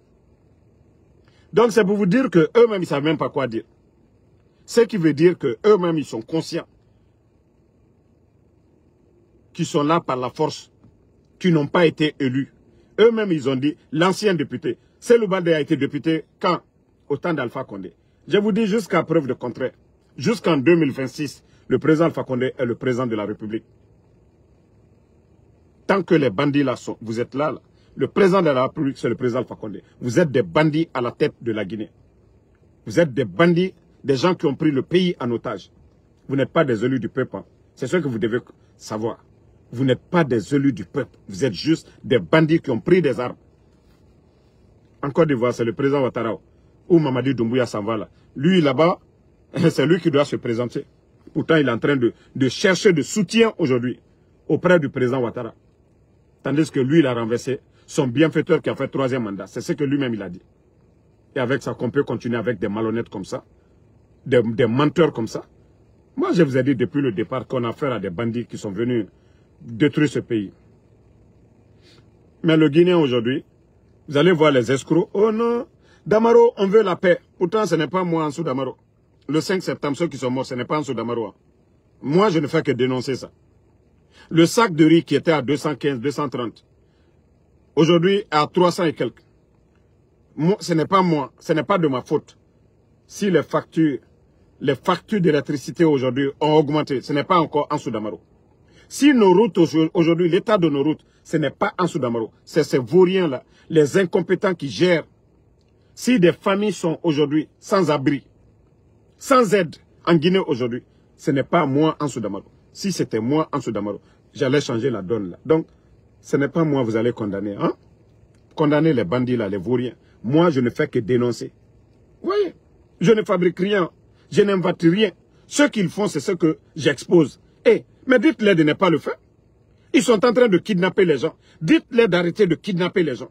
Donc c'est pour vous dire que eux-mêmes ils ne savent même pas quoi dire. Ce qui veut dire que eux-mêmes ils sont conscients qui sont là par la force, qui n'ont pas été élus. Eux-mêmes, ils ont dit, l'ancien député. Cellou Baldé a été député quand? Au temps d'Alpha Condé. Je vous dis jusqu'à preuve de contraire. Jusqu'en 2026, le président Alpha Condé est le président de la République. Tant que les bandits là sont, vous êtes là, le président de la République, c'est le président Alpha Condé. Vous êtes des bandits à la tête de la Guinée. Vous êtes des bandits, des gens qui ont pris le pays en otage. Vous n'êtes pas des élus du peuple. Hein. C'est ce que vous devez savoir. Vous n'êtes pas des élus du peuple. Vous êtes juste des bandits qui ont pris des armes. En Côte d'Ivoire, c'est le président Ouattara. Où Mamadi Doumbouya s'en va là. Lui, là-bas, c'est lui qui doit se présenter. Pourtant, il est en train de chercher de soutien aujourd'hui auprès du président Ouattara. Tandis que lui, il a renversé son bienfaiteur qui a fait 3e mandat. C'est ce que lui-même, il a dit. Et avec ça, qu'on peut continuer avec des malhonnêtes comme ça, des menteurs comme ça. Moi, je vous ai dit depuis le départ qu'on a affaire à des bandits qui sont venus détruire ce pays. Mais le Guinéen aujourd'hui, vous allez voir les escrocs. Oh non, Damaro, on veut la paix. Pourtant, ce n'est pas moi en dessous Damaro. Le 5 septembre, ceux qui sont morts, ce n'est pas en dessous Damaro. Moi, je ne fais que dénoncer ça. Le sac de riz qui était à 215, 230, aujourd'hui à 300 et quelques. Moi, ce n'est pas moi, ce n'est pas de ma faute. Si les factures d'électricité aujourd'hui ont augmenté, ce n'est pas encore en dessous Damaro. Si nos routes aujourd'hui, l'état de nos routes, ce n'est pas en dessous Damaro. C'est ces vauriens-là, les incompétents qui gèrent. Si des familles sont aujourd'hui sans abri, sans aide en Guinée aujourd'hui, ce n'est pas moi en dessous Damaro. Si c'était moi en dessous Damaro, j'allais changer la donne là. Donc, ce n'est pas moi vous allez condamner. Hein? Condamner les bandits là, les vauriens. Moi, je ne fais que dénoncer. Vous voyez, je ne fabrique rien. Je n'invente rien. Ce qu'ils font, c'est ce que j'expose. Mais dites-les de ne pas le faire. Ils sont en train de kidnapper les gens. Dites-les d'arrêter de kidnapper les gens.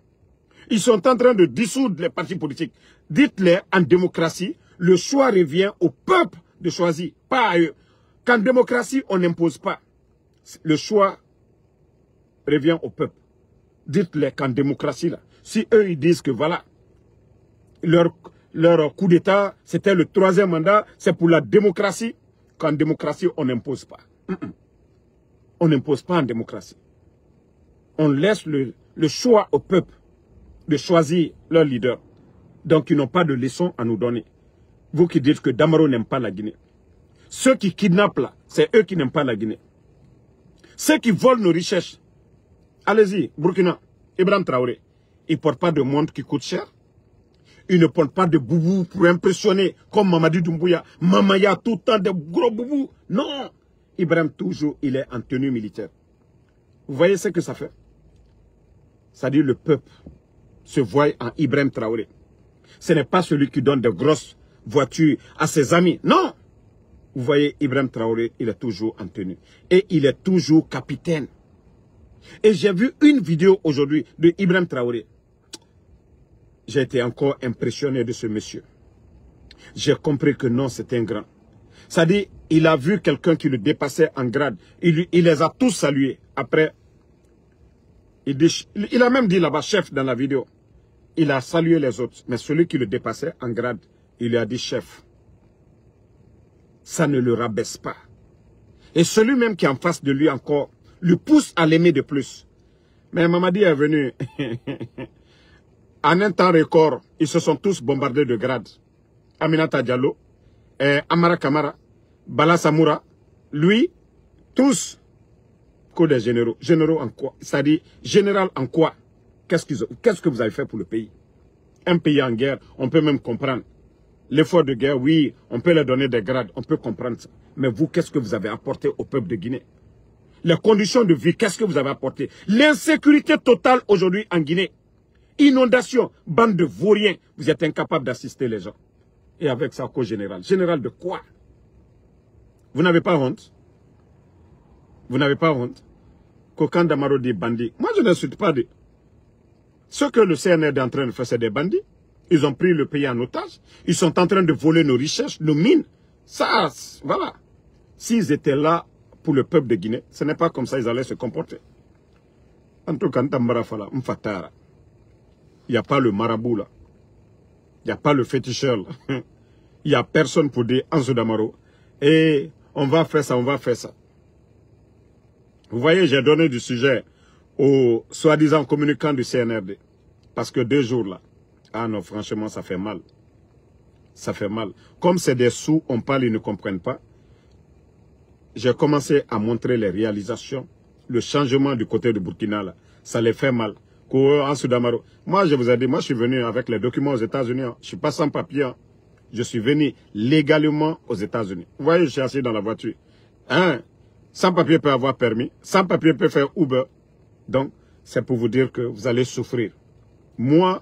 Ils sont en train de dissoudre les partis politiques. Dites-les, en démocratie, le choix revient au peuple de choisir, pas à eux. Qu'en démocratie, on n'impose pas. Le choix revient au peuple. Dites-les qu'en démocratie, là, si eux, ils disent que voilà, leur coup d'État, c'était le 3e mandat, c'est pour la démocratie, qu'en démocratie, on n'impose pas. On n'impose pas en démocratie. On laisse le choix au peuple de choisir leur leader. Donc, ils n'ont pas de leçon à nous donner. Vous qui dites que Damaro n'aime pas la Guinée. Ceux qui kidnappent là, c'est eux qui n'aiment pas la Guinée. Ceux qui volent nos richesses. Allez-y, Burkina, Ibrahim Traoré. Ils ne portent pas de montre qui coûte cher. Ils ne portent pas de boubou pour impressionner comme Mamadi Doumbouya. Mamaya tout le temps de gros boubou. Non. Ibrahim toujours, il est en tenue militaire. Vous voyez ce que ça fait? C'est-à-dire le peuple se voit en Ibrahim Traoré. Ce n'est pas celui qui donne de grosses voitures à ses amis. Non. Vous voyez, Ibrahim Traoré, il est toujours en tenue. Et il est toujours capitaine. Et j'ai vu une vidéo aujourd'hui de Ibrahim Traoré. J'ai été encore impressionné de ce monsieur. J'ai compris que non, c'est un grand. C'est-à-dire, il a vu quelqu'un qui le dépassait en grade. Il les a tous salués. Après, il a même dit là-bas, chef, dans la vidéo. Il a salué les autres. Mais celui qui le dépassait en grade, il lui a dit chef. Ça ne le rabaisse pas. Et celui-même qui est en face de lui encore, lui pousse à l'aimer de plus. Mais Mamadi est venu. En un temps record, ils se sont tous bombardés de grades. Aminata Diallo, Amara Kamara, Bala Samoura, lui, tous, que des généraux. Généraux en quoi? C'est-à-dire, général en quoi? Qu'est-ce que vous avez fait pour le pays? Un pays en guerre, on peut même comprendre. L'effort de guerre, oui, on peut leur donner des grades, on peut comprendre ça. Mais vous, qu'est-ce que vous avez apporté au peuple de Guinée? Les conditions de vie, qu'est-ce que vous avez apporté? L'insécurité totale aujourd'hui en Guinée. Inondation, bande de vauriens. Vous êtes incapable d'assister les gens. Et avec ça, qu'au général. Général de quoi? Vous n'avez pas honte? Vous n'avez pas honte? Qu'aucun Damaro dit bandit. Moi, je n'insulte pas des. Ce que le CNR est en train de faire, c'est des bandits. Ils ont pris le pays en otage. Ils sont en train de voler nos richesses, nos mines. Ça, voilà. S'ils étaient là pour le peuple de Guinée, ce n'est pas comme ça qu'ils allaient se comporter. En tout cas, Ntambarafala, Mfatara. Il n'y a pas le marabout là. Il n'y a pas le féticheur là. Il n'y a personne pour dire Ansou Damaro. Et on va faire ça, on va faire ça. Vous voyez, j'ai donné du sujet aux soi-disant communicants du CNRD. Parce que 2 jours là, ah non, franchement, ça fait mal. Ça fait mal. Comme c'est des sous, on parle, ils ne comprennent pas. J'ai commencé à montrer les réalisations. Le changement du côté de Burkina là, ça les fait mal. Moi, je vous ai dit, moi, je suis venu avec les documents aux États-Unis. Hein. Je ne suis pas sans papier. Hein. Je suis venu légalement aux États-Unis. Vous voyez, je suis assis dans la voiture. Hein? Sans papier peut avoir permis. Sans papier peut faire Uber. Donc, c'est pour vous dire que vous allez souffrir. Moi,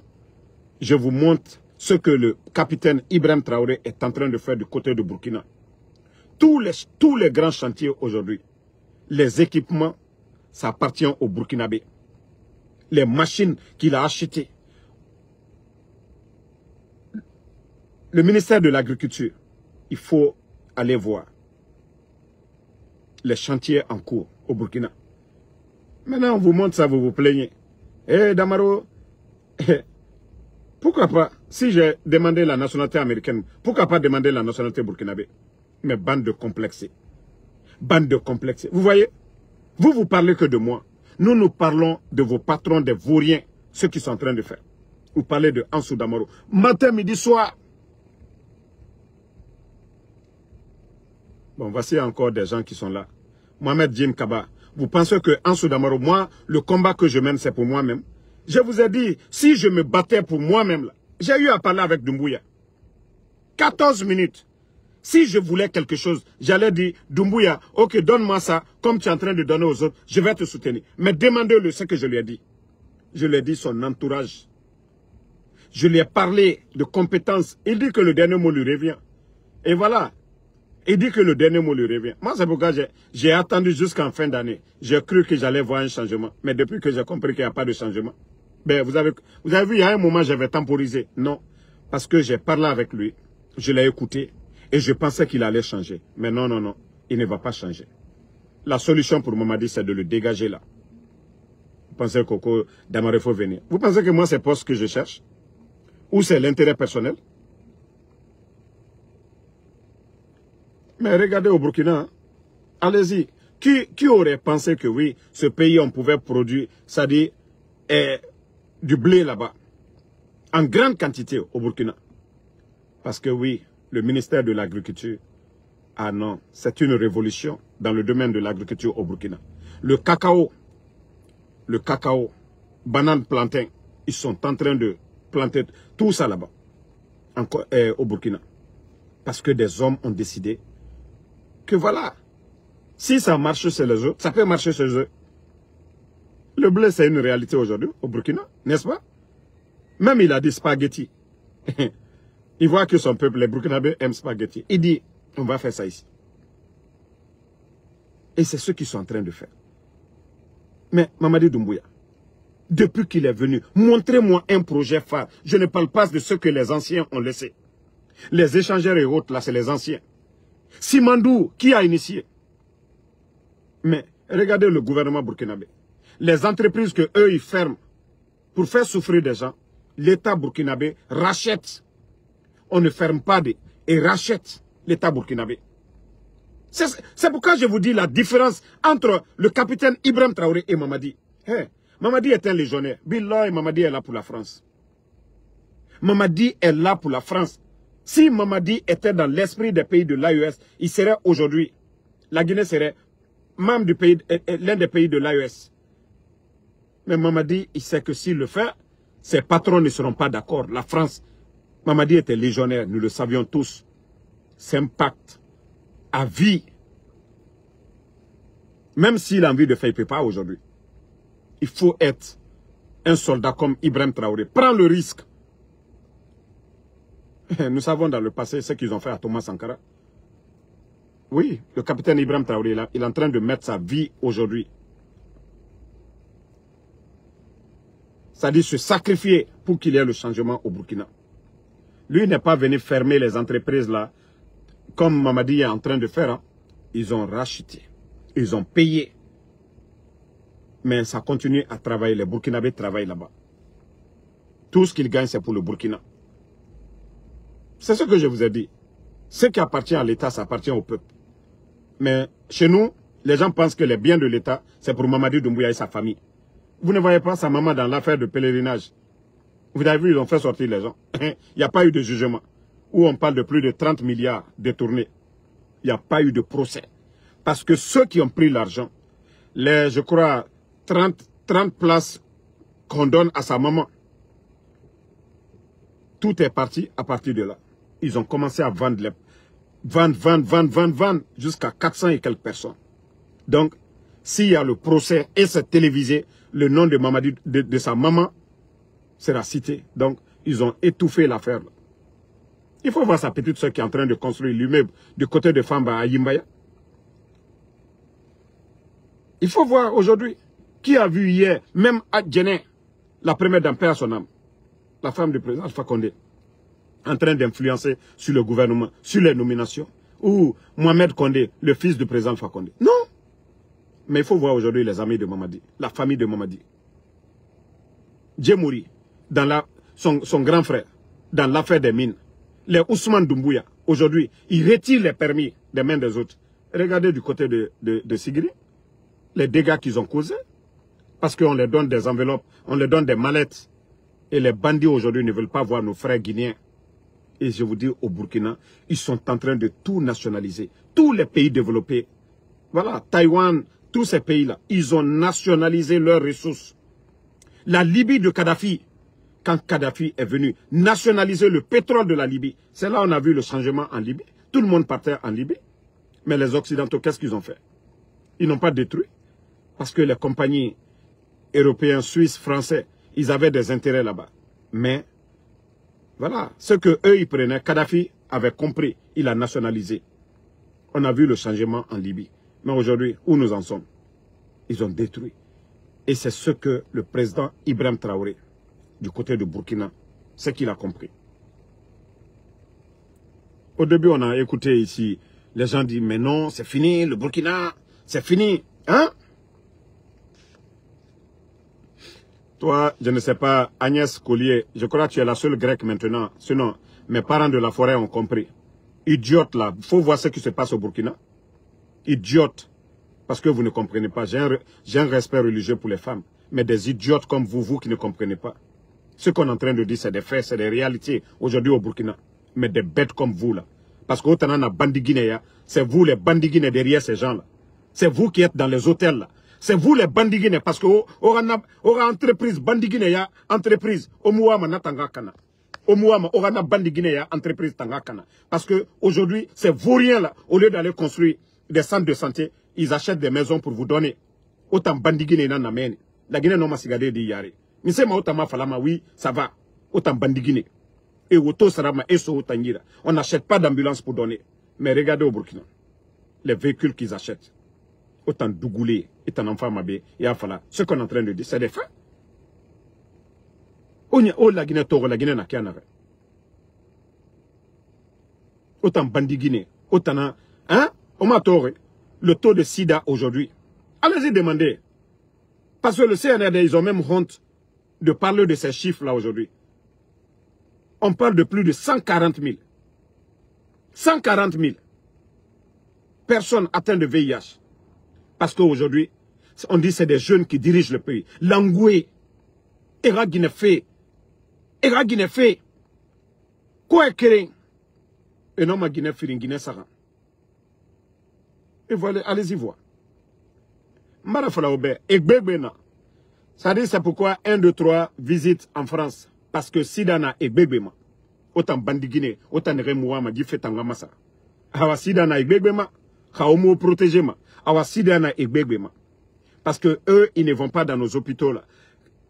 je vous montre ce que le capitaine Ibrahim Traoré est en train de faire du côté de Burkina. Tous les grands chantiers aujourd'hui, les équipements, ça appartient au Burkinabé. Les machines qu'il a achetées. Le ministère de l'Agriculture, il faut aller voir les chantiers en cours au Burkina. Maintenant, on vous montre ça, vous vous plaignez. Eh, Damaro, pourquoi pas, si j'ai demandé la nationalité américaine, pourquoi pas demander la nationalité burkinabé? Mais bande de complexés. Bande de complexés. Vous voyez, vous parlez que de moi. Nous parlons de vos patrons, des vauriens, ce qu'ils sont en train de faire. Vous parlez de Ansou Damaro. Matin, midi, soir. Bon, voici encore des gens qui sont là. Mohamed Jim Kaba. Vous pensez que Ansou Damaro, moi, le combat que je mène, c'est pour moi-même? Je vous ai dit, si je me battais pour moi-même, j'ai eu à parler avec Doumbouya. 14 minutes. Si je voulais quelque chose, j'allais dire, Doumbouya, ok, donne-moi ça, comme tu es en train de donner aux autres, je vais te soutenir. Mais demandez-le ce que je lui ai dit. Je lui ai dit son entourage. Je lui ai parlé de compétences. Il dit que le dernier mot lui revient. Et voilà. Il dit que le dernier mot lui revient. Moi, c'est pourquoi j'ai attendu jusqu'en fin d'année. J'ai cru que j'allais voir un changement. Mais depuis que j'ai compris qu'il n'y a pas de changement, ben, vous avez vu, il y a un moment, j'avais temporisé. Non. Parce que j'ai parlé avec lui. Je l'ai écouté. Et je pensais qu'il allait changer. Mais non, non, non. Il ne va pas changer. La solution pour Mamadi, c'est de le dégager là. Vous pensez que Damaro faut venir. Vous pensez que moi, c'est poste que je cherche? Ou c'est l'intérêt personnel? Mais regardez au Burkina. Hein. Allez-y. Qui aurait pensé que oui, ce pays, on pouvait produire, c'est-à-dire du blé là-bas. en grande quantité au Burkina. Parce que oui, le ministère de l'Agriculture, ah non, c'est une révolution dans le domaine de l'agriculture au Burkina. Le cacao, banane, plantain, ils sont en train de planter tout ça là-bas, au Burkina. Parce que des hommes ont décidé que voilà, si ça marche chez les autres, ça peut marcher chez eux. Le blé, c'est une réalité aujourd'hui au Burkina, n'est-ce pas? Même il a dit spaghetti. Il voit que son peuple, les Burkinabés, aiment spaghetti. Il dit, on va faire ça ici. Et c'est ce qu'ils sont en train de faire. Mais Mamadi Doumbouya, depuis qu'il est venu, montrez-moi un projet phare. Je ne parle pas de ce que les anciens ont laissé. Les échangeurs et autres, là, c'est les anciens. Simandou, qui a initié? Mais regardez le gouvernement burkinabé. Les entreprises que eux ils ferment pour faire souffrir des gens, l'État burkinabé rachète. On ne ferme pas et rachète l'État burkinabé. C'est pourquoi je vous dis la différence entre le capitaine Ibrahim Traoré et Mamadi. Hey, Mamadi est un légionnaire. Billah et Mamadi est là pour la France. Mamadi est là pour la France. Si Mamadi était dans l'esprit des pays de l'AES, il serait aujourd'hui, la Guinée serait membre du pays, l'un des pays de l'AES. Mais Mamadi, il sait que s'il le fait, ses patrons ne seront pas d'accord. La France, Mamadi était légionnaire, nous le savions tous. C'est un pacte à vie. Même s'il a envie de faire, il ne peut pas aujourd'hui. Il faut être un soldat comme Ibrahim Traoré. Prends le risque. Nous savons dans le passé ce qu'ils ont fait à Thomas Sankara. Oui, le capitaine Ibrahim Traoré, là, il est en train de mettre sa vie aujourd'hui. C'est-à-dire se sacrifier pour qu'il y ait le changement au Burkina. Lui n'est pas venu fermer les entreprises là, comme Mamadi est en train de faire. Hein. Ils ont racheté, ils ont payé. Mais ça continue à travailler. Les Burkinabés travaillent là-bas. Tout ce qu'ils gagnent, c'est pour le Burkina. C'est ce que je vous ai dit. Ce qui appartient à l'État, ça appartient au peuple. Mais chez nous, les gens pensent que les biens de l'État, c'est pour Mamadi Doumbouya et sa famille. Vous ne voyez pas sa maman dans l'affaire de pèlerinage. Vous avez vu, ils ont fait sortir les gens. Il n'y a pas eu de jugement. Où on parle de plus de 30 milliards détournés. Il n'y a pas eu de procès. Parce que ceux qui ont pris l'argent, les, je crois, 30 places qu'on donne à sa maman, tout est parti à partir de là. Ils ont commencé à vendre, vendre, jusqu'à 400 et quelques personnes. Donc, s'il y a le procès et c'est télévisé, le nom de Mamadi, de sa maman sera cité. Donc, ils ont étouffé l'affaire. Il faut voir sa petite soeur qui est en train de construire l'immeuble du côté de Famba à Yimbaya. Il faut voir aujourd'hui qui a vu hier, même à Djené, la première dame, paix à son âme, la femme du président Alpha Condé, en train d'influencer sur le gouvernement, sur les nominations, ou Mohamed Condé, le fils du président Alpha Condé. Non. Mais il faut voir aujourd'hui les amis de Mamadi, la famille de Mamadi. Djemouri, son grand frère, dans l'affaire des mines. Les Ousmane Doumbouya, aujourd'hui, ils retirent les permis des mains des autres. Regardez du côté de Sigri, les dégâts qu'ils ont causés. Parce qu'on leur donne des enveloppes, on leur donne des mallettes. Et les bandits aujourd'hui ne veulent pas voir nos frères guinéens. Et je vous dis, au Burkina, ils sont en train de tout nationaliser. Tous les pays développés, voilà, Taïwan, tous ces pays-là, ils ont nationalisé leurs ressources. La Libye de Kadhafi, quand Kadhafi est venu nationaliser le pétrole de la Libye, c'est là qu'on a vu le changement en Libye. Tout le monde partait en Libye. Mais les Occidentaux, qu'est-ce qu'ils ont fait? Ils n'ont pas détruit. Parce que les compagnies européennes, suisses, français, ils avaient des intérêts là-bas. Mais, voilà, ce que eux ils prenaient, Kadhafi avait compris, il a nationalisé. On a vu le changement en Libye. Mais aujourd'hui, où nous en sommes? Ils ont détruit. Et c'est ce que le président Ibrahim Traoré, du côté de Burkina, c'est qu'il a compris. Au début, on a écouté ici, les gens disent, mais non, c'est fini, le Burkina, c'est fini. Hein? Toi, je ne sais pas, Agnès Collier, je crois que tu es la seule grecque maintenant. Sinon, mes parents de la forêt ont compris. Idiote là, il faut voir ce qui se passe au Burkina. Idiote. Parce que vous ne comprenez pas. J'ai un respect religieux pour les femmes. Mais des idiotes comme vous qui ne comprenez pas. Ce qu'on est en train de dire, c'est des faits, c'est des réalités aujourd'hui au Burkina. Mais des bêtes comme vous là. Parce que autant on a bandits guinéens, c'est vous les bandits guinéens derrière ces gens là. C'est vous qui êtes dans les hôtels là. C'est vous les bandits guinéens parce que aura entreprise bandits guinéens, entreprise au Mouama Natanga Kana. Au Mouama aura bandits guinéens, entreprise Tanga Kana. Parce que aujourd'hui, c'est vauriens là, au lieu d'aller construire des centres de santé, ils achètent des maisons pour vous donner. Autant bandits guinéens n'amènent. La Guinée n'a pas sigardé de Yari. Mais c'est ma autant falama, oui, ça va. Autant bandits guinéens. Et auto sarama et so tangira. On n'achète pas d'ambulance pour donner. Mais regardez au Burkina. Les véhicules qu'ils achètent. Autant dougoulé, et un enfant mabé, et afala. Ce qu'on est en train de dire, c'est des faits. Oh la Guinée toro, la Guinée n'a qu'un arrêt. Autant bandit Guinée, autant, hein, on m'a tort, le taux de sida aujourd'hui. Allez-y demander. Parce que le CNRD, ils ont même honte de parler de ces chiffres-là aujourd'hui. On parle de plus de 140 000. 140 000 personnes atteintes de VIH. Parce qu'aujourd'hui, on dit que c'est des jeunes qui dirigent le pays. Langoué, Era Guinefé, quoi est-ce et non ma Guinefé, Guinée Sara. Et voilà, allez-y voir. Marafala Obe, Egbebena. Ça dit c'est pourquoi 1, 2, 3 visites en France. Parce que Sidana Egbebema. Autant bandi Guinée, autant Remouama, dit fait en Ramassa. Awa Sidana Egbebema, Kaomo protégema. Awa Sidana Egbebema. Parce que eux, ils ne vont pas dans nos hôpitaux là.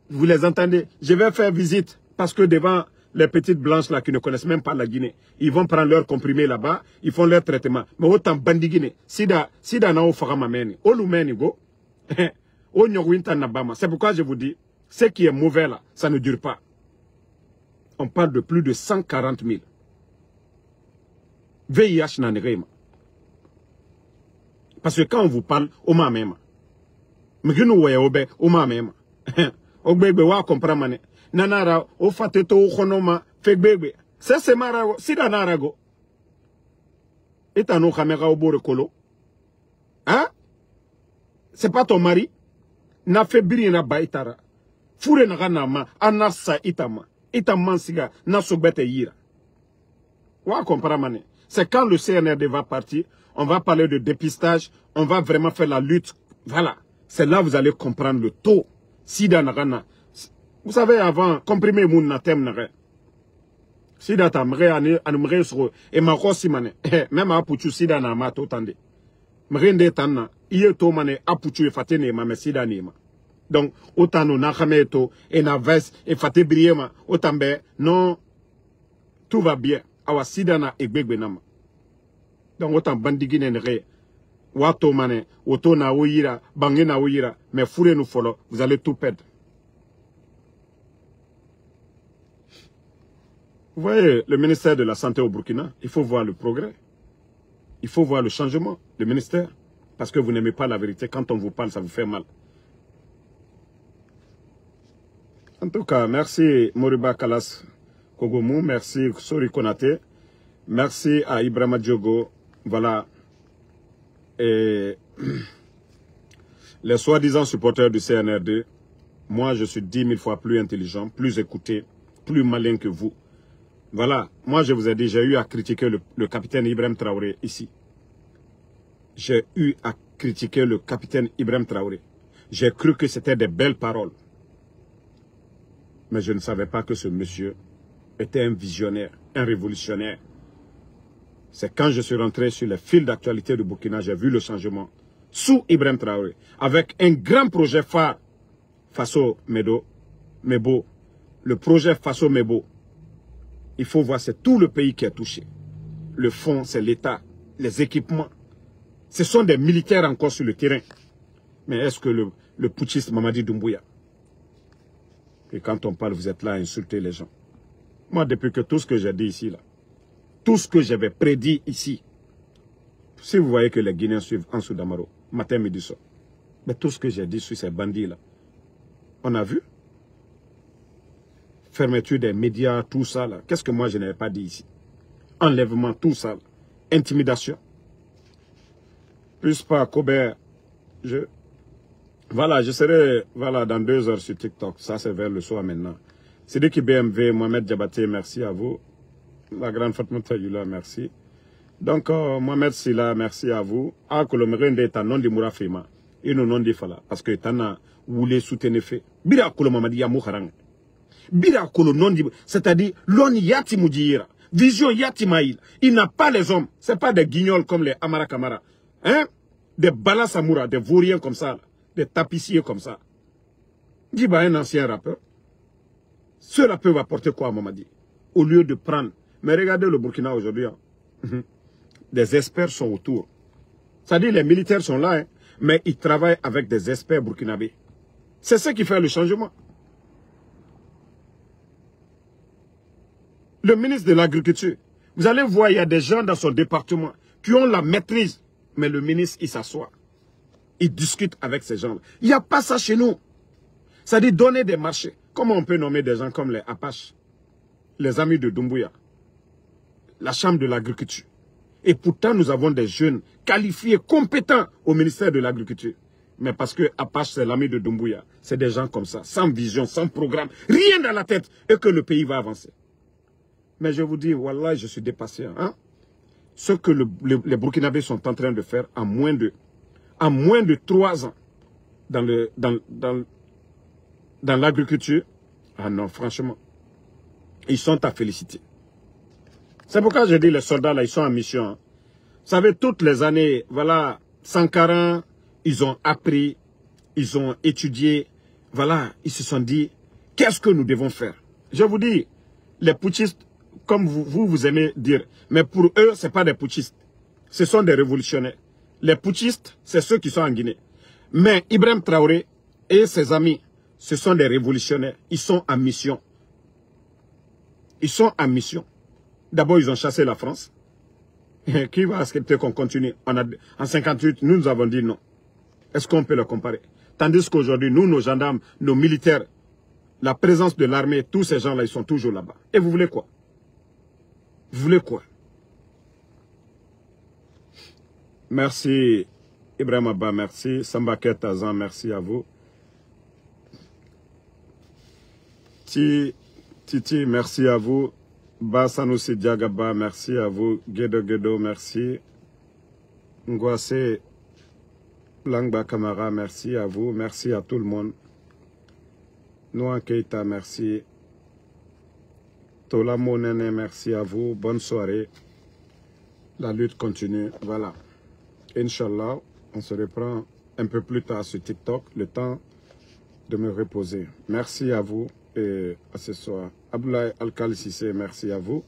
Vous les entendez? Je vais faire visite parce que devant les petites blanches là qui ne connaissent même pas la Guinée, ils vont prendre leur comprimé là-bas, ils font leur traitement. Mais autant bandi Guinée, Sida na ofagama meni, olumeni go, onyowinta nabama. C'est pourquoi je vous dis, ce qui est mauvais là, ça ne dure pas. On parle de plus de 140 000. VIH n'en est rien. Parce que quand on vous parle, au même. Mais que nous voyons au même. Au bébé, wa comprendre. Nanara, au fateto, au chonoma, fait bébé. Ça c'est marago, si da narago. Et t'as nos caméras au bord colo. Hein? C'est pas ton mari? Na fait birina baitara. Fure na ganama, anasa itama. Itama siga, na sogbete yira. Wa comprendre. C'est quand le CNRD va partir, on va parler de dépistage, on va vraiment faire la lutte. Voilà. C'est là que vous allez comprendre le taux. Sida nagana. Vous savez, avant, comprimer moun na tem nare. Sida ta mre anumre sur et ma rosimane. Même à puchu sida na ma to tande. Mrende tanna. Iye to mane apuchu e fatene ma me sida nima. Donc, autant nous na to et na veste et fate briema. Autambe, non, tout va bien. Awa sida na egbegbe nama. Donc, autant bandigine nere. Wato mane, auto na ouira, bangé na ouira, mais fourrez nous follow, vous allez tout perdre. Vous voyez, le ministère de la Santé au Burkina, il faut voir le progrès. Il faut voir le changement, le ministère. Parce que vous n'aimez pas la vérité. Quand on vous parle, ça vous fait mal. En tout cas, merci Moriba Kalas Kogomou, merci Sori Konate, merci à Ibrahima Diogo. Voilà. Et les soi-disant supporters du CNRD, moi je suis 10 000 fois plus intelligent, plus écouté, plus malin que vous. Voilà, moi je vous ai dit, j'ai eu à critiquer le capitaine Ibrahim Traoré ici. J'ai eu à critiquer le capitaine Ibrahim Traoré. J'ai cru que c'était des belles paroles. Mais je ne savais pas que ce monsieur était un visionnaire, un révolutionnaire. C'est quand je suis rentré sur les fils d'actualité du Burkina, j'ai vu le changement sous Ibrahim Traoré, avec un grand projet phare, Faso Mebo, le projet Faso Mebo. Il faut voir, c'est tout le pays qui est touché. Le fonds, c'est l'État, les équipements. Ce sont des militaires encore sur le terrain. Mais est-ce que le putschiste Mamadi Doumbouya, et quand on parle, vous êtes là à insulter les gens. Moi, depuis que tout ce que j'ai dit ici, là, tout ce que j'avais prédit ici, si vous voyez que les Guinéens suivent en Soudamaro, matin, midi, soir, mais tout ce que j'ai dit sur ces bandits-là, on a vu. Fermeture des médias, tout ça, là. Qu'est-ce que moi, je n'avais pas dit ici? Enlèvement, tout ça, là. Intimidation. Plus pas, Cobert, voilà, je serai dans 2 heures sur TikTok. Ça, c'est vers le soir maintenant. Sidiki BMV, Mohamed Diabaté, merci à vous. La grande Fatmata Yula, merci. Donc, Mohamed Silla, merci à vous. Ah, que le mérinde est un nom de Mourafima. Et non nom de Fala. Parce que t'en voulu soutenir fait. Bira Kolo Mamadi Yamouharang. Bira Kolo non de. C'est-à-dire, l'on yati moudira. Vision yati maïl. Il n'a pas les hommes. C'est pas des guignols comme les Amara Kamara. Hein? Des balasamoura, des vauriens comme ça. Des tapissiers comme ça. Diba, un ancien rappeur. Ceux-là peuvent apporter quoi à Mamadi? Au lieu de prendre. Mais regardez le Burkina aujourd'hui. Hein. Des experts sont autour. C'est-à-dire les militaires sont là, hein, mais ils travaillent avec des experts burkinabés. C'est ça qui fait le changement. Le ministre de l'Agriculture, vous allez voir, il y a des gens dans son département qui ont la maîtrise, mais le ministre, il s'assoit. Il discute avec ces gens-là. Il n'y a pas ça chez nous. C'est-à-dire donner des marchés. Comment on peut nommer des gens comme les Apaches, les amis de Doumbouya, la Chambre de l'Agriculture. Et pourtant, nous avons des jeunes qualifiés, compétents au ministère de l'Agriculture. Mais parce que Apache, c'est l'ami de Doumbouya. C'est des gens comme ça, sans vision, sans programme, rien dans la tête, et que le pays va avancer. Mais je vous dis, voilà, je suis dépassé. Hein? Ce que les Burkinabés sont en train de faire en moins de 3 ans dans l'agriculture, ah non, franchement, ils sont à féliciter. C'est pourquoi je dis les soldats là, ils sont en mission. Hein. Vous savez, toutes les années, voilà, Sankara, ils ont appris, ils ont étudié, voilà, ils se sont dit, qu'est-ce que nous devons faire? Je vous dis, les putschistes, comme vous aimez dire, mais pour eux, ce n'est pas des putschistes, ce sont des révolutionnaires. Les putschistes, c'est ceux qui sont en Guinée. Mais Ibrahim Traoré et ses amis, ce sont des révolutionnaires, ils sont en mission. Ils sont en mission. D'abord, ils ont chassé la France. Qui va accepter qu'on continue? En 58, nous avons dit non. Est-ce qu'on peut le comparer? Tandis qu'aujourd'hui, nous, nos gendarmes, nos militaires, la présence de l'armée, tous ces gens-là, ils sont toujours là-bas. Et vous voulez quoi? Vous voulez quoi? Merci, Ibrahim Abba, merci. Sambaket Tazan, merci à vous. Titi, merci à vous. Bassanoussi Diagaba, merci à vous. Gedo, merci. Ngwase Langba Kamara, merci à vous. Merci à tout le monde. Noa Keita, merci. Tola Monene, merci à vous. Bonne soirée. La lutte continue. Voilà. Inch'Allah, on se reprend un peu plus tard sur TikTok. Le temps de me reposer. Merci à vous et à ce soir. Abdoulaye Alkali Sissé, merci à vous.